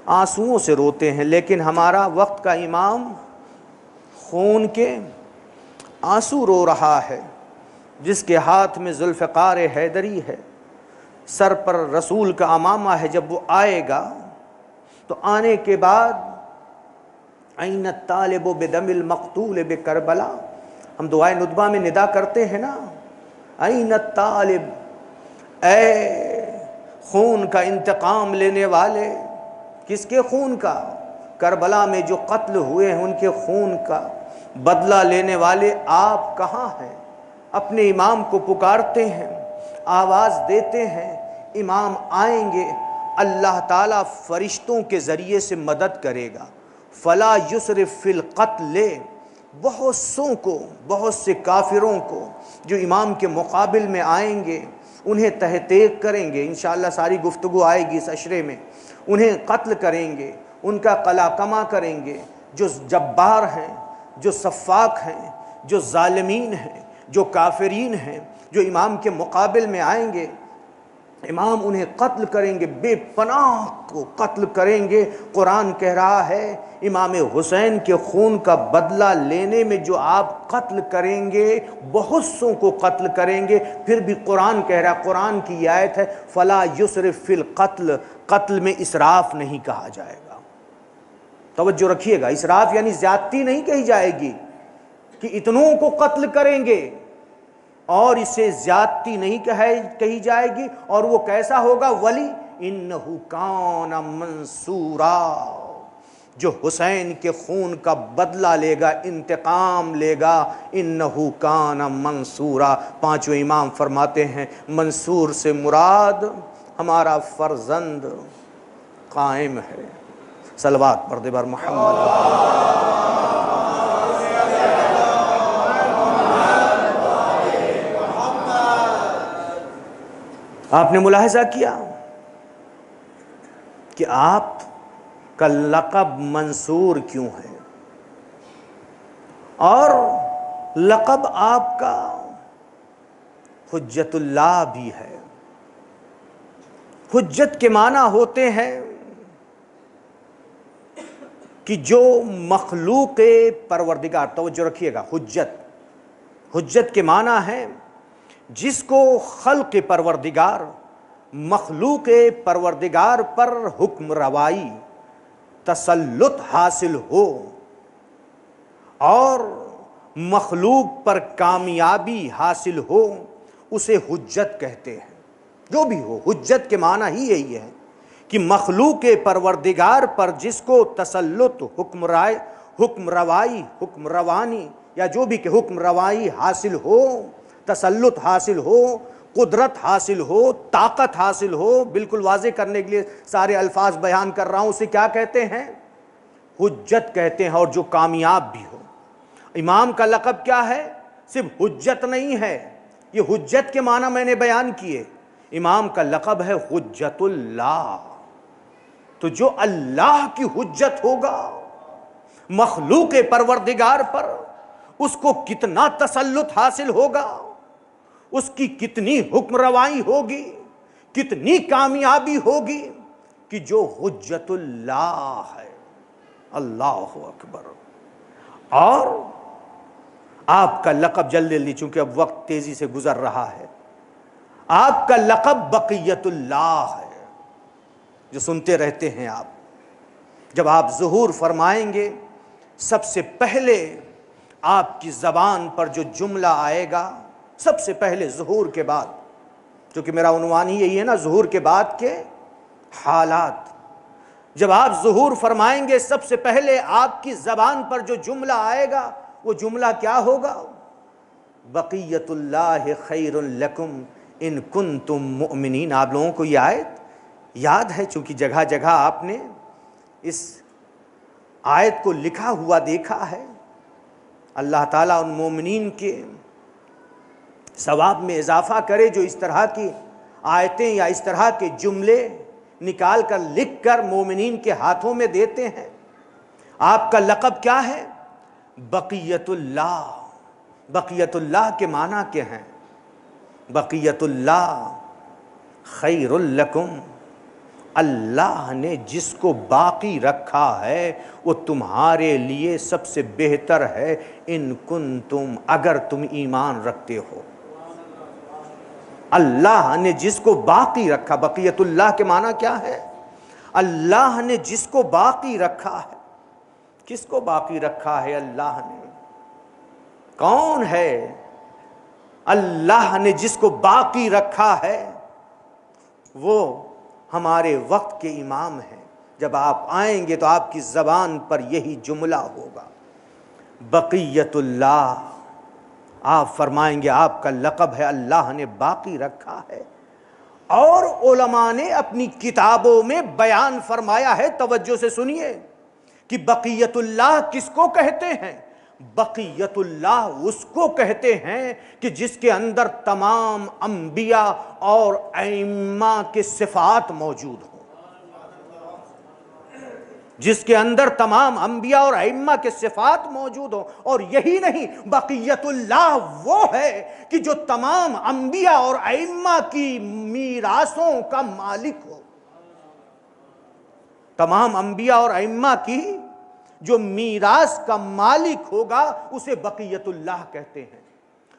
آنسوؤں سے روتے ہیں، لیکن ہمارا وقت کا امام خون کے آنسو رو رہا ہے، جس کے ہاتھ میں ذوالفقار حیدری ہے، سر پر رسول کا عمامہ ہے. جب وہ آئے گا تو آنے کے بعد این الطالب بدم المقتول بکربلا، ہم دعائے ندبہ میں ندا کرتے ہیں نا، این الطالب، اے خون کا انتقام لینے والے. کس کے خون کا؟ کربلا میں جو قتل ہوئے ہیں ان کے خون کا بدلہ لینے والے آپ کہاں ہیں؟ اپنے امام کو پکارتے ہیں، آواز دیتے ہیں، امام آئیں گے، اللہ تعالیٰ فرشتوں کے ذریعے سے مدد کرے گا. فلا یسرف فی القتل، بہت سوں کو، بہت سے کافروں کو جو امام کے مقابل میں آئیں گے انہیں تحقیق کریں گے. انشاءاللہ ساری گفتگو آئے گی اس عشرے میں. انہیں قتل کریں گے، ان کا قلع کما کریں گے. جو جبار ہیں، جو سفاک ہیں، جو ظالمین ہیں، جو کافرین ہیں، جو امام کے مقابل میں آئیں گے، امام انہیں قتل کریں گے، بے پناہ کو قتل کریں گے. قرآن کہہ رہا ہے امام حسین کے خون کا بدلہ لینے میں جو آپ قتل کریں گے، بہت سوں کو قتل کریں گے. پھر بھی قرآن کہہ رہا ہے، قرآن کی یہ آیت ہے، فلا یسرف فی القتل، قتل میں اسراف نہیں کہا جائے گا. توجہ رکھیے گا، اسراف یعنی زیادتی نہیں کہی جائے گی کہ اتنوں کو قتل کریں گے، اور اسے زیادتی نہیں کہی جائے گی. اور وہ کیسا ہوگا؟ ولی انہ کان منصورا، جو حسین کے خون کا بدلہ لے گا، انتقام لے گا. انہ کان منصورا. پانچوں امام فرماتے ہیں منصور سے مراد ہمارا فرزند قائم ہے. صلوات پڑھ دے بر محمد. آپ نے ملاحظہ کیا کہ آپ کا لقب منصور کیوں ہے، اور لقب آپ کا حجت اللہ بھی ہے. حجت کے معنی ہوتے ہیں کہ جو مخلوق پروردگار، توجہ رکھیے گا، حجت کے معنی ہے جس کو خلق پروردگار، مخلوق پروردگار پر حکم روائی، تسلط حاصل ہو اور مخلوق پر کامیابی حاصل ہو، اسے حجت کہتے ہیں. جو بھی ہو، حجت کے معنی ہی یہی ہے کہ مخلوق پروردگار پر جس کو تسلط، حکم روانی یا جو بھی کہ حکم روائی حاصل ہو، تسلط حاصل ہو، قدرت حاصل ہو، طاقت حاصل ہو. بالکل واضح کرنے کے لیے سارے الفاظ بیان کر رہا ہوں. اسے کیا کہتے ہیں؟ حجت کہتے ہیں. اور جو کامیاب بھی ہو. امام کا لقب کیا ہے؟ صرف حجت نہیں ہے، یہ حجت کے معنی میں نے بیان کیے، امام کا لقب ہے حجت اللہ۔ تو جو اللہ کی حجت ہوگا مخلوق پروردگار پر، اس کو کتنا تسلط حاصل ہوگا، اس کی کتنی حکم روائی ہوگی، کتنی کامیابی ہوگی، کہ جو حجت اللہ ہے۔ اللہ اکبر۔ اور آپ کا لقب جلدی، چونکہ اب وقت تیزی سے گزر رہا ہے، آپ کا لقب بقیت اللہ ہے، جو سنتے رہتے ہیں آپ۔ جب آپ ظہور فرمائیں گے، سب سے پہلے آپ کی زبان پر جو جملہ آئے گا، سب سے پہلے ظہور کے بعد، کیونکہ میرا عنوان ہی یہی ہے نا، ظہور کے بعد کے حالات۔ جب آپ ظہور فرمائیں گے، سب سے پہلے آپ کی زبان پر جو جملہ آئے گا، وہ جملہ کیا ہوگا؟ بقیت اللہ خیر لکم ان کنتم مؤمنین۔ آپ لوگوں کو یہ آیت یاد ہے، چونکہ جگہ جگہ آپ نے اس آیت کو لکھا ہوا دیکھا ہے۔ اللہ تعالیٰ ان مومنین کے ثواب میں اضافہ کرے جو اس طرح کی آیتیں یا اس طرح کے جملے نکال کر لکھ کر مومنین کے ہاتھوں میں دیتے ہیں۔ آپ کا لقب کیا ہے؟ بقیت اللہ۔ بقیت اللہ کے معنی کیا ہیں؟ بقیت اللہ خیر لکم، اللہ نے جس کو باقی رکھا ہے وہ تمہارے لیے سب سے بہتر ہے، ان کنتم، اگر تم ایمان رکھتے ہو۔ اللہ نے جس کو باقی رکھا، بقیت اللہ کے معنی کیا ہے؟ اللہ نے جس کو باقی رکھا ہے۔ کس کو باقی رکھا ہے اللہ نے؟ کون ہے اللہ نے جس کو باقی رکھا ہے؟ وہ ہمارے وقت کے امام ہیں۔ جب آپ آئیں گے تو آپ کی زبان پر یہی جملہ ہوگا، بقیت اللہ۔ آپ فرمائیں گے آپ کا لقب ہے اللہ نے باقی رکھا ہے۔ اور علماء نے اپنی کتابوں میں بیان فرمایا ہے، توجہ سے سنیے، کہ بقیت اللہ کس کو کہتے ہیں؟ بقیت اللہ اس کو کہتے ہیں کہ جس کے اندر تمام انبیاء اور ائمہ کے صفات موجود ہوں، جس کے اندر تمام انبیاء اور ائمہ کے صفات موجود ہوں۔ اور یہی نہیں، بقیت اللہ وہ ہے کہ جو تمام انبیاء اور ائمہ کی میراثوں کا مالک ہو۔ تمام انبیاء اور ائمہ کی جو میراث کا مالک ہوگا اسے بقیت اللہ کہتے ہیں۔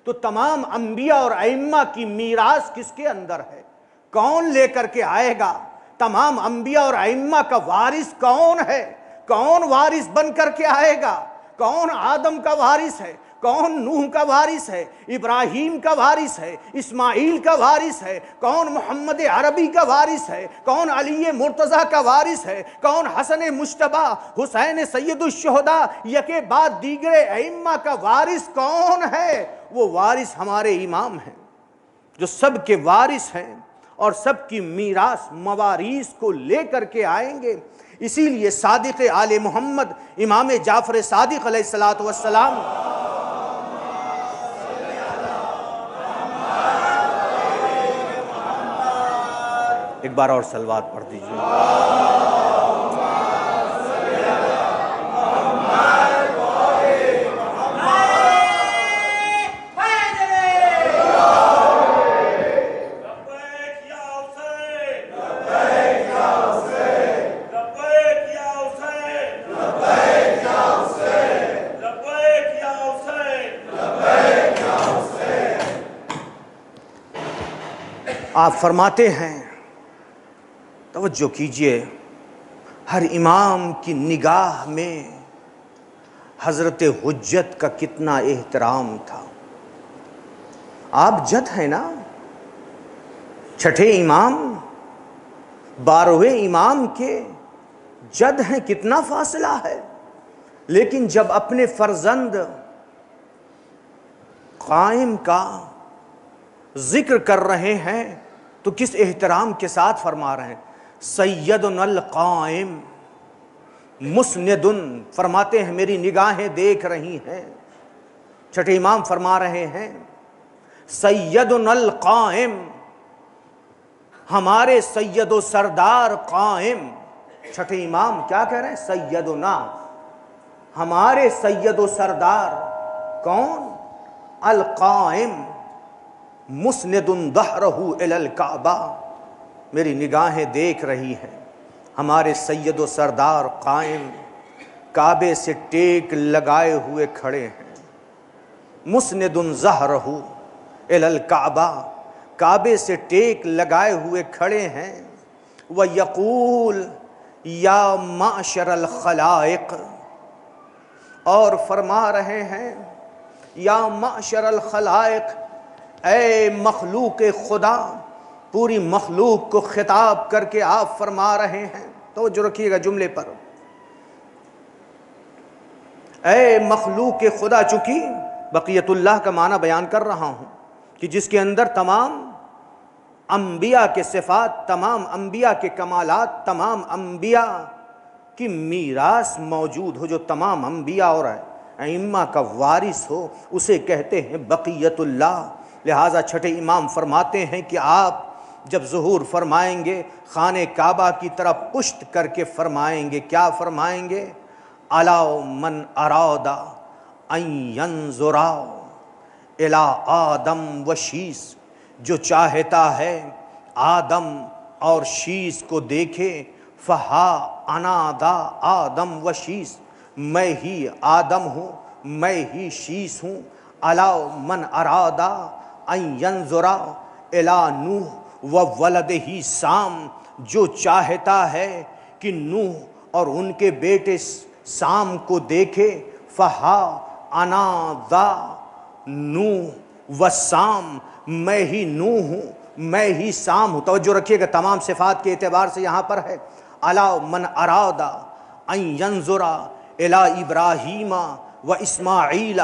تو تمام انبیاء اور ائمہ کی میراث کس کے اندر ہے؟ کون لے کر کے آئے گا؟ تمام انبیاء اور ائمہ کا وارث کون ہے؟ کون وارث بن کر کے آئے گا؟ کون آدم کا وارث ہے؟ کون نوح کا وارث ہے؟ ابراہیم کا وارث ہے؟ اسماعیل کا وارث ہے؟ کون محمد عربی کا وارث ہے؟ کون علی مرتضیٰ کا وارث ہے؟ کون حسن مجتبیٰ، حسین سید الشہداء یکے بعد دیگر ائمہ کا وارث کون ہے؟ وہ وارث ہمارے امام ہیں، جو سب کے وارث ہیں اور سب کی میراث مواریث کو لے کر کے آئیں گے۔ اسی لیے صادق آل محمد امام جعفر صادق علیہ السلام ایک بار اور صلوات پڑھ دیجیے۔ آپ فرماتے ہیں، توجہ کیجئے، ہر امام کی نگاہ میں حضرت حجت کا کتنا احترام تھا۔ آپ جد ہیں نا، چھٹے امام، 12ویں امام کے جد ہیں، کتنا فاصلہ ہے۔ لیکن جب اپنے فرزند قائم کا ذکر کر رہے ہیں تو کس احترام کے ساتھ فرما رہے ہیں؟ سیدنا القائم مسند، فرماتے ہیں میری نگاہیں دیکھ رہی ہیں چھٹے امام فرما رہے ہیں سیدنا القائم، ہمارے سید و سردار قائم. چھٹے امام کیا کہہ رہے ہیں؟ سیدنا، ہمارے سید و سردار کون؟ القائم مسند ظہرہ الی الکعبہ. میری نگاہیں دیکھ رہی ہیں ہمارے سید و سردار قائم کعبے سے ٹیک لگائے ہوئے کھڑے ہیں. مسند ظہرہ الی الکعبہ، کعبے سے ٹیک لگائے ہوئے کھڑے ہیں. وَيَقُول یا معشر الخلائق، اور فرما رہے ہیں یا معشر الخلائق، اے مخلوق خدا. پوری مخلوق کو خطاب کر کے آپ فرما رہے ہیں، توجہ رکھیے گا جملے پر، اے مخلوق خدا. چونکہ بقیت اللہ کا معنی بیان کر رہا ہوں کہ جس کے اندر تمام انبیاء کے صفات، تمام انبیاء کے کمالات، تمام انبیاء کی میراث موجود ہو، جو تمام انبیاء اور ائمہ کا وارث ہو، اسے کہتے ہیں بقیت اللہ. لہٰذا چھٹے امام فرماتے ہیں کہ آپ جب ظہور فرمائیں گے خانہ کعبہ کی طرف پشت کر کے فرمائیں گے. کیا فرمائیں گے؟ الا من اراد ان ينظر الی آدم و شیس، جو چاہتا ہے آدم اور شیس کو دیکھے. فہا انا ذا آدم و شیس، میں ہی آدم ہوں، میں ہی شیس ہوں. الا من اراد ان ينظر الی نوح و ولدہ سام، جو چاہتا ہے کہ نوح اور ان کے بیٹے سام کو دیکھے. فہا انا ذا نوح و سام، میں ہی نوح ہوں، میں ہی سام ہوں. توجہ رکھیے گا تمام صفات کے اعتبار سے یہاں پر ہے. الا من اراد ان ينظر الی ابراہیم و اسماعیل،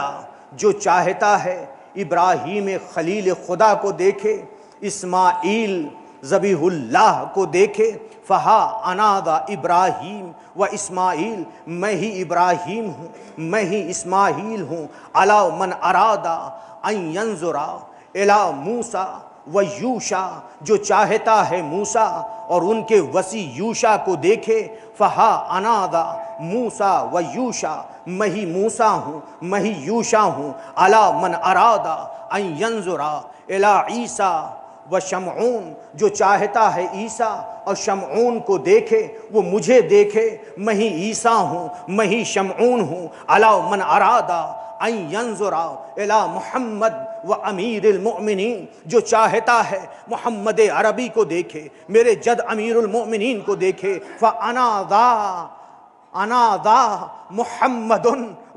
جو چاہتا ہے ابراہیم خلیل خدا کو دیکھے، اسماعیل ذبیح اللہ کو دیکھے. فہا انا ذا ابراہیم و اسماعیل، میں ہی ابراہیم ہوں، میں ہی اسماعیل ہوں. الا من اراد ان ينظر الی موسیٰ و یوشع، جو چاہتا ہے موسیٰ اور ان کے وصی یوشع کو دیکھے. فہا انا ذا موسیٰ و یوشع، میں ہی موسیٰ ہوں، میں ہی یوشع ہوں. الا من اراد ان ينظر الی عیسیٰ و شمعون، جو چاہتا ہے عیسیٰ اور شمعون کو دیکھے، وہ مجھے دیکھے، میں ہی عیسیٰ ہوں، میں ہی شمعون ہوں. الا من اراد ان ينظر الی محمد و امیر المؤمنین، جو چاہتا ہے محمد عربی کو دیکھے، میرے جد امیر المؤمنین کو دیکھے. انا ذا محمد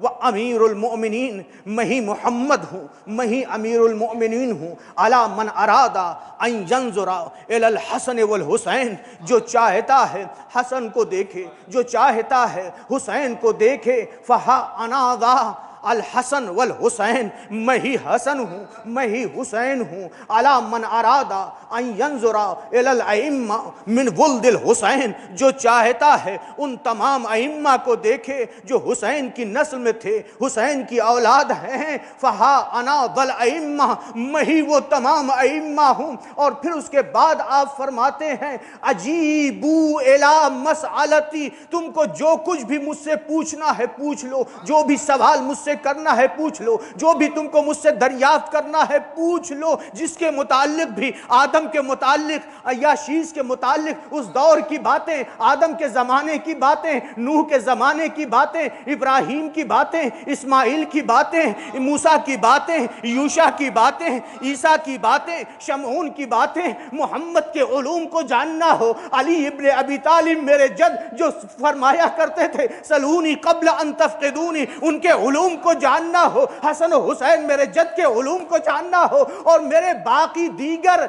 و امیر المؤمنین، میں ہی محمد ہوں، میں ہی امیر المؤمنین ہوں. الا من اراد ان ينظر الی الحسن والحسین، جو چاہتا ہے حسن کو دیکھے، جو چاہتا ہے حسین کو دیکھے. فہا انا ذا الحسن والحسین، میں ہی حسن ہوں، میں ہی حسین ہوں. الا من اراد ان ينظر الی الائمہ من ولد الحسین، جو چاہتا ہے ان تمام ائمہ کو دیکھے جو حسین کی نسل میں تھے، حسین کی اولاد ہیں. فہا انا ذا الائمہ، میں ہی وہ تمام ائمہ ہوں. اور پھر اس کے بعد آپ فرماتے ہیں اجیبوا الی مسئلتی، تم کو جو کچھ بھی مجھ سے پوچھنا ہے پوچھ لو، جو بھی سوال مجھ سے کرنا ہے پوچھ لو، جو بھی تم کو مجھ سے دریافت کرنا ہے پوچھ لو. جس کے متعلق بھی، آدم کے متعلق یا شیس کے متعلق، اس دور کی باتیں، آدم کے زمانے کی باتیں، نوح کے زمانے کی باتیں، ابراہیم کی باتیں، اسماعیل کی باتیں، موسیٰ کی باتیں، یوشع کی باتیں، عیسیٰ کی باتیں، شمعون کی باتیں، محمد کے علوم کو جاننا ہو. علی ابن ابی طالب میرے جد جو فرمایا کرتے تھے سلونی قبل ان تفقدونی، ان کے علوم کو جاننا ہو. حسن و حسین میرے جد کے علوم کو جاننا ہو، اور میرے باقی دیگر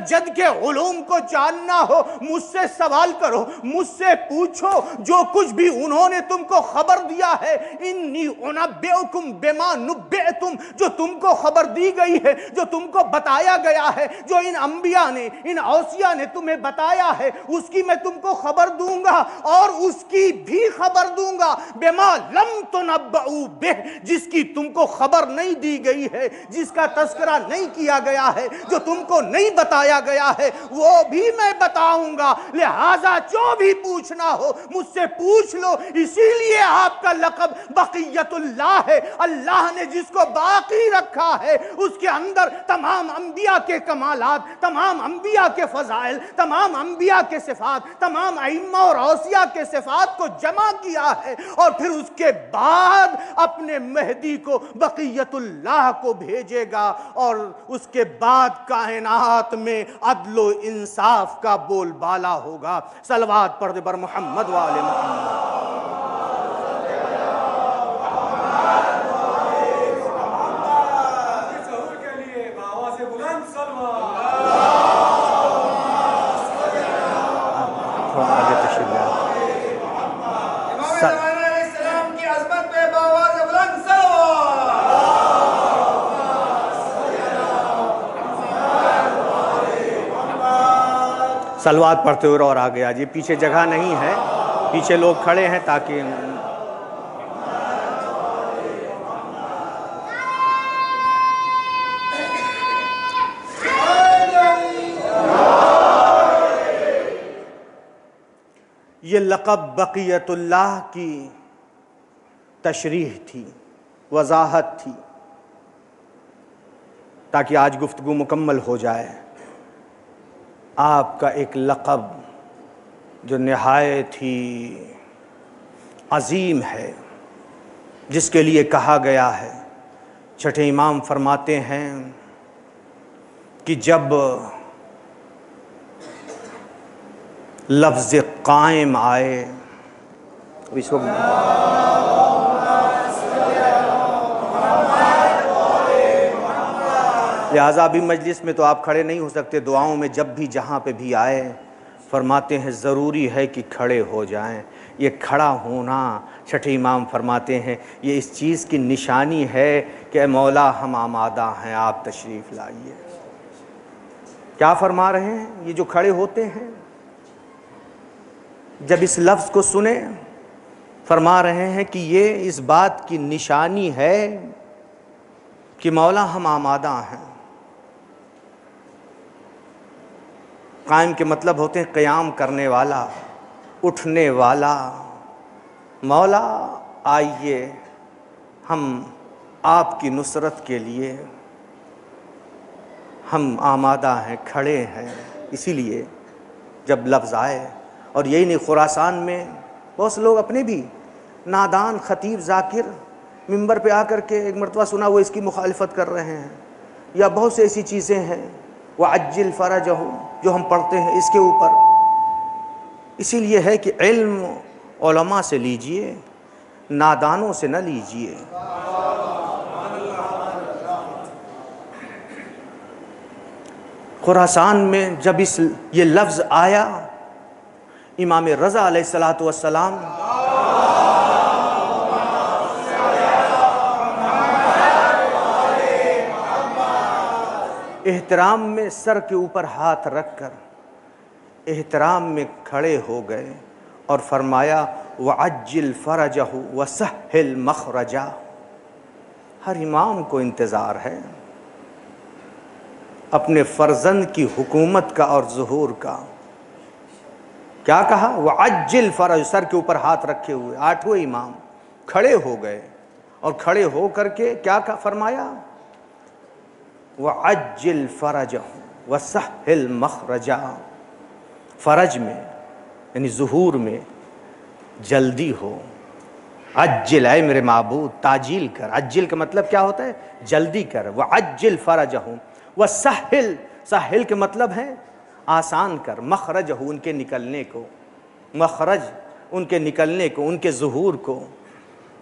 جد کے علوم کو جاننا ہو. مجھ سے سوال کرو، مجھ سے پوچھو، جو کچھ بھی انہوں نے تم کو خبر دیا ہے. انی انبئکم بما نبئتم، جو تم کو خبر دی گئی ہے، جو تم کو بتایا گیا ہے، جو ان انبیاء نے، ان اوصیاء نے تمہیں بتایا ہے، اس کی میں تم کو خبر دوں گا، اور اس کی بھی خبر دوں گا. بما لم تنبئوا بہ، جس کی تم کو خبر نہیں دی گئی ہے، جس کا تذکرہ نہیں کیا گیا ہے، جو تم کو نہیں بتایا گیا ہے، وہ بھی میں بتاؤں گا، لہٰذا جو بھی پوچھنا ہو مجھ سے پوچھ لو۔ اسی لیے آپ کا لقب بقیت اللہ ہے۔ اللہ نے جس کو باقی رکھا ہے اس کے اندر تمام انبیاء کے کمالات، تمام انبیاء کے فضائل، تمام انبیاء کے صفات، تمام ائمہ اور اوصیاء کے صفات کو جمع کیا ہے، اور پھر اس کے بعد اپنے مہدی کو بقیت اللہ کو بھیجے گا، اور اس کے بعد کائنات میں عدل و انصاف کا بول بالا ہوگا۔ صلوات پڑھ دے بر محمد وآل محمد۔ صلوات پڑھتے ہوئے اور آگے آجیے، پیچھے جگہ نہیں ہے، پیچھے لوگ کھڑے ہیں تاکہ یہ لقب بقیت اللہ کی تشریح تھی، وضاحت تھی، تاکہ آج گفتگو مکمل ہو جائے۔ آپ کا ایک لقب جو نہایت ہی عظیم ہے، جس کے لیے کہا گیا ہے، چھٹے امام فرماتے ہیں کہ جب لفظ قائم آئے، اس وقت لہٰذا ابھی مجلس میں تو آپ کھڑے نہیں ہو سکتے، دعاؤں میں جب بھی جہاں پہ بھی آئے فرماتے ہیں ضروری ہے کہ کھڑے ہو جائیں۔ یہ کھڑا ہونا، چھٹے امام فرماتے ہیں، یہ اس چیز کی نشانی ہے کہ اے مولا ہم آمادہ ہیں، آپ تشریف لائیے۔ کیا فرما رہے ہیں یہ جو کھڑے ہوتے ہیں؟ جب اس لفظ کو سنیں فرما رہے ہیں کہ یہ اس بات کی نشانی ہے کہ مولا ہم آمادہ ہیں۔ قائم کے مطلب ہوتے ہیں قیام کرنے والا، اٹھنے والا۔ مولا آئیے، ہم آپ کی نصرت کے لیے ہم آمادہ ہیں، کھڑے ہیں۔ اسی لیے جب لفظ آئے، اور یہی نہیں، خراسان میں بہت سے لوگ اپنے بھی نادان خطیب ذاکر منبر پہ آ کر کے ایک مرتبہ سنا وہ اس کی مخالفت کر رہے ہیں، یا بہت سے ایسی چیزیں ہیں وَعَجِّلْ فَرَجَهُ جو ہم پڑھتے ہیں اس کے اوپر۔ اسی لیے ہے کہ علم علماء سے لیجئے، نادانوں سے نہ لیجئے۔ خراسان میں جب یہ لفظ آیا، امام رضا علیہ السلام احترام میں سر کے اوپر ہاتھ رکھ کر احترام میں کھڑے ہو گئے اور فرمایا وَعَجِّلْ فَرَجَهُ وَسَهِّلْ مَخْرَجَهُ۔ ہر امام کو انتظار ہے اپنے فرزند کی حکومت کا اور ظہور کا۔ کیا کہا؟ وَعَجِّلْ فَرَجَهُ، سر کے اوپر ہاتھ رکھے ہوئے آٹھویں امام کھڑے ہو گئے، اور کھڑے ہو کر کے کیا فرمایا؟ وَعَجِّلْ فَرَجَهُ وَسَهِّلْ مَخْرَجَهُ، فرج میں یعنی ظہور میں جلدی ہو۔ عجل، اے میرے معبود تاجیل کر۔ عجل کا مطلب کیا ہوتا ہے؟ جلدی کر۔ وَعَجِّلْ فَرَجَهُ وَسَهِّلْ، سہل کے مطلب ہے آسان کر، مخرجہ ان کے نکلنے کو، مخرج ان کے نکلنے کو، ان کے ظہور کو۔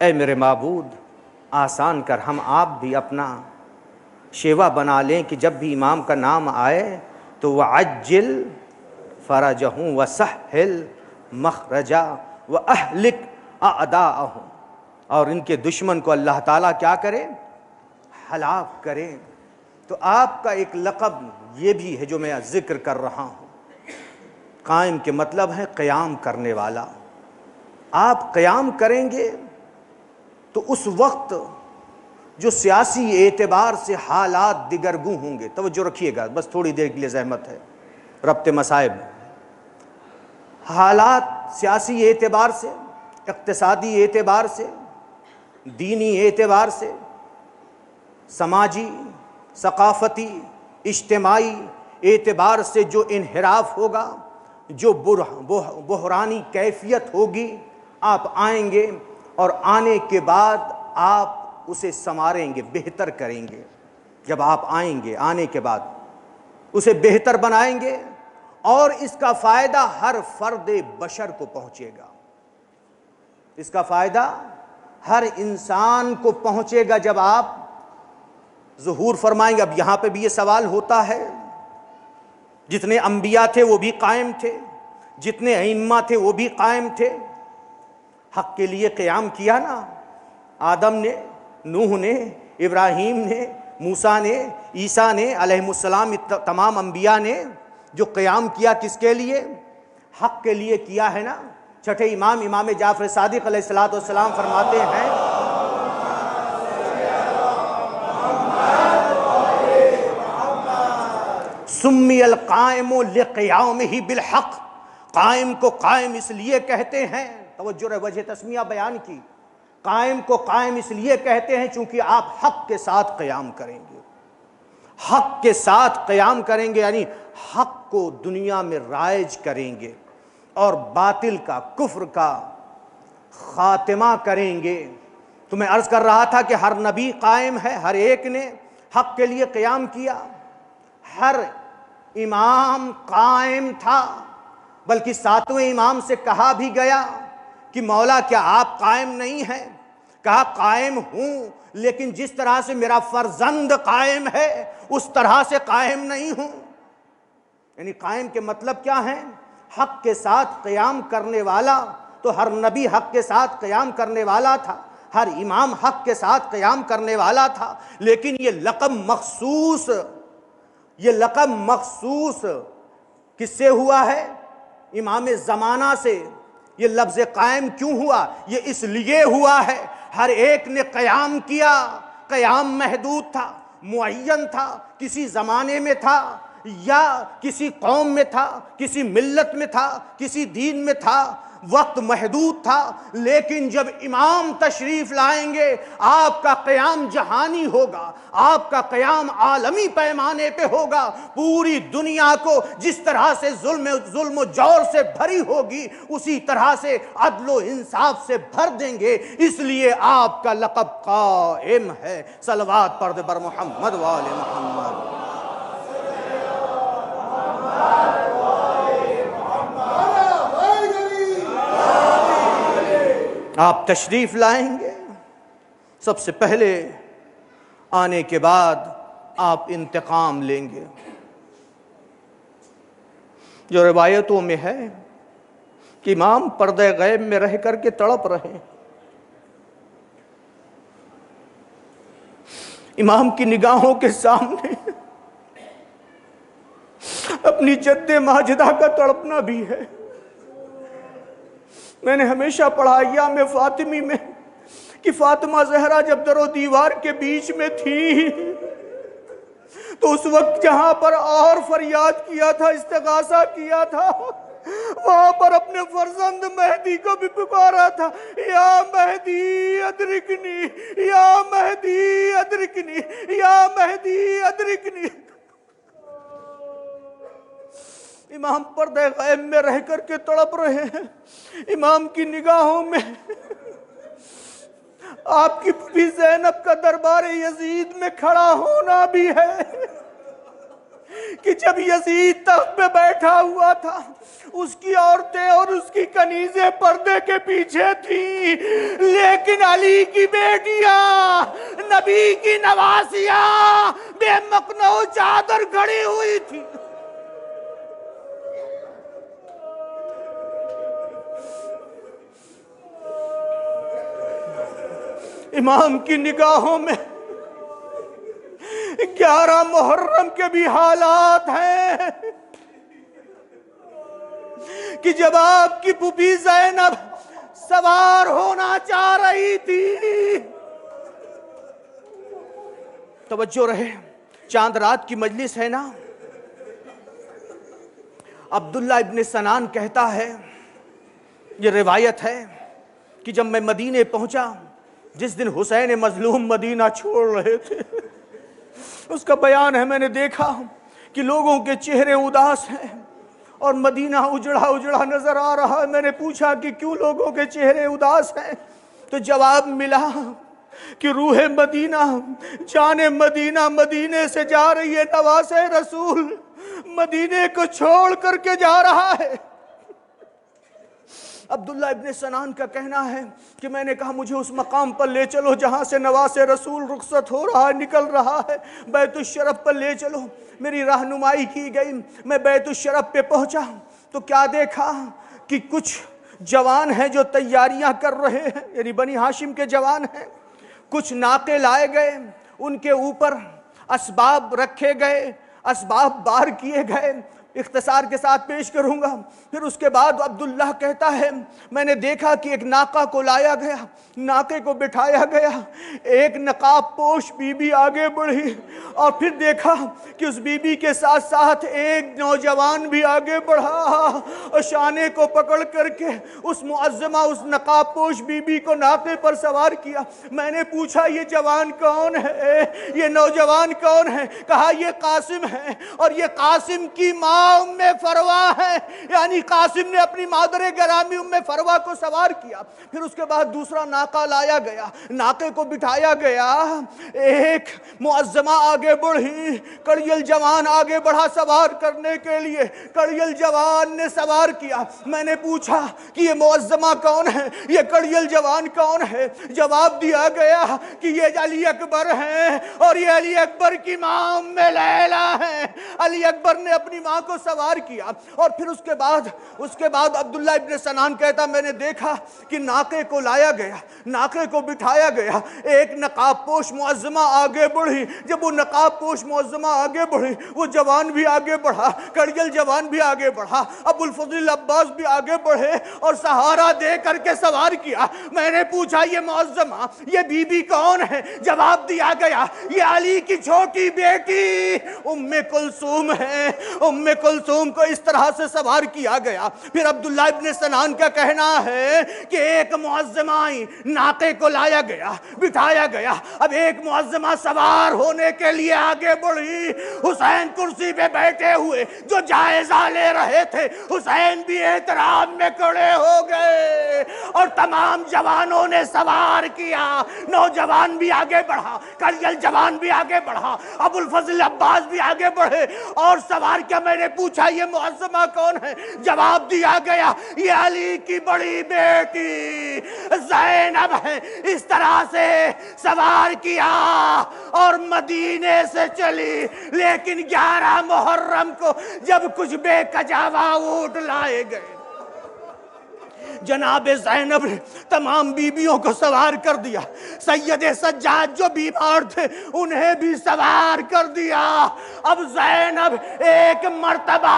اے میرے معبود آسان کر۔ ہم آپ بھی اپنا شیوا بنا لیں کہ جب بھی امام کا نام آئے تو وَعَجِّلْ فَرَجَهُ وَسَهِّلْ مَخْرَجَهُ وَأَهْلِكْ أَعْدَاءَهُمْ، اور ان کے دشمن کو اللہ تعالیٰ کیا کرے؟ ہلاک کرے۔ تو آپ کا ایک لقب یہ بھی ہے جو میں ذکر کر رہا ہوں۔ قائم کے مطلب ہے قیام کرنے والا۔ آپ قیام کریں گے تو اس وقت جو سیاسی اعتبار سے حالات دگرگوں ہوں گے، توجہ رکھیے گا بس تھوڑی دیر کے لیے زحمت ہے، ربط مصائب، حالات سیاسی اعتبار سے، اقتصادی اعتبار سے، دینی اعتبار سے، سماجی، ثقافتی، اجتماعی اعتبار سے جو انحراف ہوگا، جو بحرانی کیفیت ہوگی، آپ آئیں گے اور آنے کے بعد آپ اسے سنواریں گے، بہتر کریں گے۔ جب آپ آئیں گے، آنے کے بعد اسے بہتر بنائیں گے اور اس کا فائدہ ہر فرد بشر کو پہنچے گا، اس کا فائدہ ہر انسان کو پہنچے گا جب آپ ظہور فرمائیں گے۔ اب یہاں پہ بھی یہ سوال ہوتا ہے، جتنے انبیاء تھے وہ بھی قائم تھے، جتنے ائمہ تھے وہ بھی قائم تھے، حق کے لیے قیام کیا نا، آدم نے، نوح نے، ابراہیم نے، موسیٰ نے، عیسیٰ نے علیہ السلام، تمام انبیاء نے جو قیام کیا کس کے لیے؟ حق کے لیے کیا ہے نا۔ چھٹے امام، امام جعفر صادق علیہ السلام فرماتے ہیں، سمی القائم لقیامہ بالحق، قائم کو قائم اس لیے کہتے ہیں، توجہ وجہ تسمیہ بیان کی، قائم کو قائم اس لیے کہتے ہیں چونکہ آپ حق کے ساتھ قیام کریں گے، حق کے ساتھ قیام کریں گے، یعنی حق کو دنیا میں رائج کریں گے اور باطل کا، کفر کا خاتمہ کریں گے۔ تو میں عرض کر رہا تھا کہ ہر نبی قائم ہے، ہر ایک نے حق کے لیے قیام کیا، ہر امام قائم تھا، بلکہ ساتویں امام سے کہا بھی گیا کہ مولا کیا آپ قائم نہیں ہیں؟ کہا قائم ہوں، لیکن جس طرح سے میرا فرزند قائم ہے اس طرح سے قائم نہیں ہوں۔ یعنی قائم کے مطلب کیا ہے؟ حق کے ساتھ قیام کرنے والا۔ تو ہر نبی حق کے ساتھ قیام کرنے والا تھا، ہر امام حق کے ساتھ قیام کرنے والا تھا، لیکن یہ لقب مخصوص کس سے ہوا ہے؟ امام زمانہ سے۔ یہ لفظ قائم کیوں ہوا؟ یہ اس لیے ہوا ہے ہر ایک نے قیام کیا، قیام محدود تھا، معین تھا، کسی زمانے میں تھا یا کسی قوم میں تھا، کسی ملت میں تھا، کسی دین میں تھا، وقت محدود تھا، لیکن جب امام تشریف لائیں گے آپ کا قیام جہانی ہوگا، آپ کا قیام عالمی پیمانے پہ ہوگا، پوری دنیا کو جس طرح سے ظلم و جور سے بھری ہوگی اسی طرح سے عدل و انصاف سے بھر دیں گے، اس لیے آپ کا لقب قائم ہے۔ صلوات پڑھ دے بر محمد وآل محمد۔ آپ تشریف لائیں گے، سب سے پہلے آنے کے بعد آپ انتقام لیں گے۔ جو روایتوں میں ہے کہ امام پردہ غیب میں رہ کر کے تڑپ رہے ہیں، امام کی نگاہوں کے سامنے اپنی جد ماجدہ کا تڑپنا بھی ہے۔ میں نے ہمیشہ پڑھا ایام فاطمی میں کہ فاطمہ زہرا جب در و دیوار کے بیچ میں تھی تو اس وقت جہاں پر اور فریاد کیا تھا، استغاثہ کیا تھا، وہاں پر اپنے فرزند مہدی کو بھی پکارا تھا، یا مہدی ادرکنی، یا مہدی ادرکنی، یا مہدی ادرکنی۔ امام پردہ غیب میں رہ کر کے تڑپ رہے ہیں، امام کی نگاہوں میں آپ کی پھوپھی زینب کا دربار یزید میں کھڑا ہونا بھی ہے کہ جب یزید تخت پہ بیٹھا ہوا تھا اس کی عورتیں اور اس کی کنیزیں پردے کے پیچھے تھیں، لیکن علی کی بیٹیاں، نبی کی نواسیاں بے مقنعہ چادر کھڑی ہوئی تھی۔ امام کی نگاہوں میں 11 محرم کے بھی حالات ہیں کہ جب آپ کی پھوپھی زینب سوار ہونا چاہ رہی تھی۔ توجہ رہے، چاند رات کی مجلس ہے نا۔ عبداللہ ابن سنان کہتا ہے، یہ روایت ہے کہ جب میں مدینے پہنچا، جس دن حسین مظلوم مدینہ چھوڑ رہے تھے، اس کا بیان ہے، میں نے دیکھا کہ لوگوں کے چہرے اداس ہیں اور مدینہ اجڑا اجڑا نظر آ رہا ہے۔ میں نے پوچھا کہ کیوں لوگوں کے چہرے اداس ہیں، تو جواب ملا کہ روح مدینہ، جان مدینہ مدینے سے جا رہی ہے، نواز رسول مدینے کو چھوڑ کر کے جا رہا ہے۔ عبداللہ ابن سنان کا کہنا ہے کہ میں نے کہا مجھے اس مقام پر لے چلو جہاں سے نواز رسول رخصت ہو رہا ہے، نکل رہا ہے، بیت الشرف پر لے چلو۔ میری رہنمائی کی گئی، میں بیت الشرف پہ پہنچا تو کیا دیکھا کہ کچھ جوان ہیں جو تیاریاں کر رہے ہیں، یعنی بنی ہاشم کے جوان ہیں۔ کچھ ناقے لائے گئے، ان کے اوپر اسباب رکھے گئے، اسباب بار کیے گئے، اختصار کے ساتھ پیش کروں گا۔ پھر اس کے بعد عبداللہ کہتا ہے میں نے دیکھا کہ ایک ناقہ کو لایا گیا، ناقے کو بٹھایا گیا، ایک نقاب پوش بی بی آگے بڑھی، اور پھر دیکھا کہ اس بی بی کے ساتھ ساتھ ایک نوجوان بھی آگے بڑھا اور شانے کو پکڑ کر کے اس معظمہ، اس نقاب پوش بی بی کو ناقے پر سوار کیا۔ میں نے پوچھا یہ جوان کون ہے، یہ نوجوان کون ہے؟ کہا یہ قاسم ہے، اور یہ قاسم کی ماں ام فروا ہے، یعنی قاسم نے اپنی مادر گرامی ام فروا کو سوار کیا۔ پھر اس کے بعد دوسرا ناقہ لایا گیا، ناقے کو بٹھایا گیا، ایک معظمہ آگے بڑھی، کڑیل جوان آگے بڑھا سوار کرنے کے لیے، کڑیل جوان نے سوار کیا۔ میں نے پوچھا کہ یہ معظمہ کون ہے، یہ کڑیل جوان کون ہے؟ جواب دیا گیا کہ یہ علی اکبر ہیں، اور یہ علی اکبر کی ماں ام لیلہ ہیں۔ علی اکبر نے اپنی ماں کو سوار کیا، اور پھر اس کے بعد عبداللہ ابن سنان کہتا میں نے دیکھا کہ ناقے کو لایا گیا، ناقے کو بٹھایا گیا، ایک نقاب پوش معظمہ آگے بڑھی۔ جب وہ نقاب پوش معظمہ آگے بڑھی، وہ جوان بھی آگے بڑھا، کڑیل جوان بھی آگے بڑھا، ابو الفضل عباس بھی آگے بڑھے اور سہارا دے کر کے سوار کیا۔ میں نے پوچھا یہ معظمہ، یہ بی بی کون ہے؟ جواب دیا گیا یہ علی کی چھوٹی بیٹی ام کلثوم ہے۔ ام کلثوم کو اس طرح سے سوار کیا گیا۔ پھر عبداللہ ابن سنان کا کہنا ہے کہ ایک معظمہ ناقے کو لایا گیا، بٹھایا گیا، اب ایک معظمہ سوار ہونے کے لیے آگے بڑھی۔ حسین کرسی پہ بیٹھے ہوئے جو جائزہ لے رہے تھے، حسین بھی احترام میں کھڑے ہو گئے اور تمام جوانوں نے سوار کیا۔ نوجوان بھی آگے بڑھا، کڑیل جوان بھی آگے بڑھا، ابو الفضل عباس بھی آگے بڑھے اور سوار کیا۔ میں نے پوچھا یہ معظمہ کون ہے؟ جواب دیا گیا یہ علی کی بڑی بیٹی زینب ہے۔ اس طرح سے سوار کیا اور مدینے سے چلی۔ لیکن 11 محرم کو جب کچھ بے کجاوا اونٹ لائے گئے، جناب زینب نے تمام بیویوں کو سوار کر دیا۔ سید سجاد جو بیمار تھے انہیں بھی سوار کر دیا۔ اب زینب ایک مرتبہ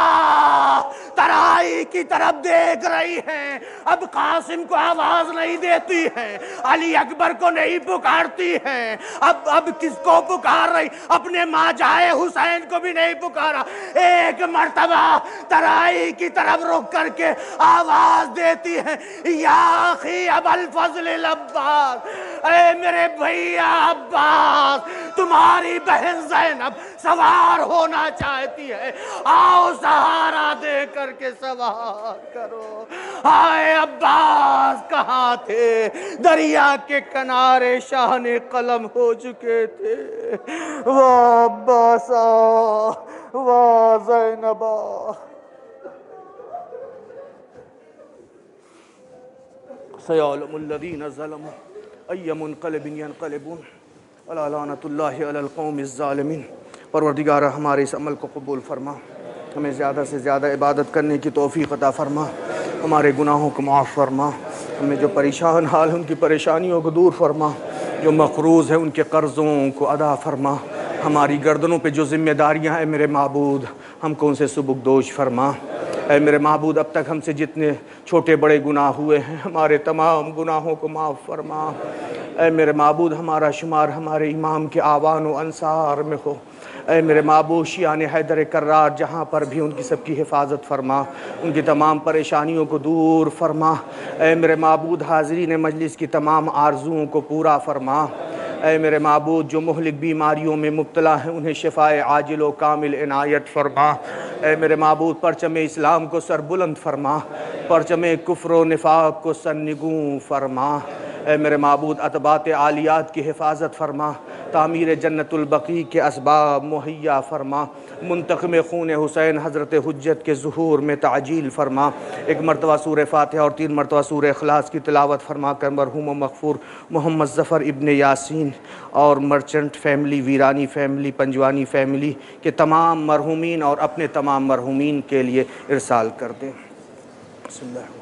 ترائی کی طرف دیکھ رہی ہیں، اب قاسم کو آواز نہیں دیتی ہیں، علی اکبر کو نہیں پکارتی ہیں، اب کس کو پکار رہی؟ اپنے ماں جائے حسین کو بھی نہیں پکارا۔ ایک مرتبہ ترائی کی طرف رک کر کے آواز دیتی ہے یا اخی ابا الفضل العباس، اے میرے بھیا عباس، تمہاری بہن زینب سوار ہونا چاہتی ہے، آؤ سہارا دے کر کے سوار کرو۔ آئے عباس کہاں تھے؟ دریا کے کنارے شاہن قلم ہو چکے تھے۔ واہ عباسا، واہ زینبا۔ سيعلم الذين ظلموا أي منقلب ينقلبون ألا لعنة الله على القوم الظالمين۔ پروردگار ہمارے اس عمل کو قبول فرما، ہمیں زیادہ سے زیادہ عبادت کرنے کی توفیق عطا فرما، ہمارے گناہوں کو معاف فرما، ہمیں جو پریشان حال ہیں ان کی پریشانیوں کو دور فرما، جو مقروض ہیں ان کے قرضوں کو ادا فرما، ہماری گردنوں پہ جو ذمہ داریاں ہیں میرے معبود ہم کو ان سے سبکدوش فرما۔ اے میرے معبود اب تک ہم سے جتنے چھوٹے بڑے گناہ ہوئے ہیں ہمارے تمام گناہوں کو معاف فرما۔ اے میرے معبود ہمارا شمار ہمارے امام کے آوان و انصار میں ہو۔ اے میرے معبود شیعان حیدر کرار جہاں پر بھی ان کی سب کی حفاظت فرما، ان کی تمام پریشانیوں کو دور فرما۔ اے میرے معبود حاضرین مجلس کی تمام آرزوؤں کو پورا فرما۔ اے میرے معبود جو مہلک بیماریوں میں مبتلا ہیں انہیں شفائے عاجل و کامل عنایت فرما۔ اے میرے معبود پرچم اسلام کو سر بلند فرما، پرچم کفر و نفاق کو سر نگوں فرما۔ اے میرے معبود اتباعت عالیات کی حفاظت فرما، تعمیر جنت البقیع کے اسباب مہیا فرما، منتقم خون حسین حضرت حجت کے ظہور میں تعجیل فرما۔ ایک مرتبہ سورہ فاتحہ اور 3 مرتبہ سورہ اخلاص کی تلاوت فرما کر مرحوم و مغفور محمد ظفر ابن یاسین اور مرچنٹ فیملی، ویرانی فیملی، پنجوانی فیملی کے تمام مرحومین اور اپنے تمام مرحومین کے لیے ارسال کر دیں۔ بسم اللہ۔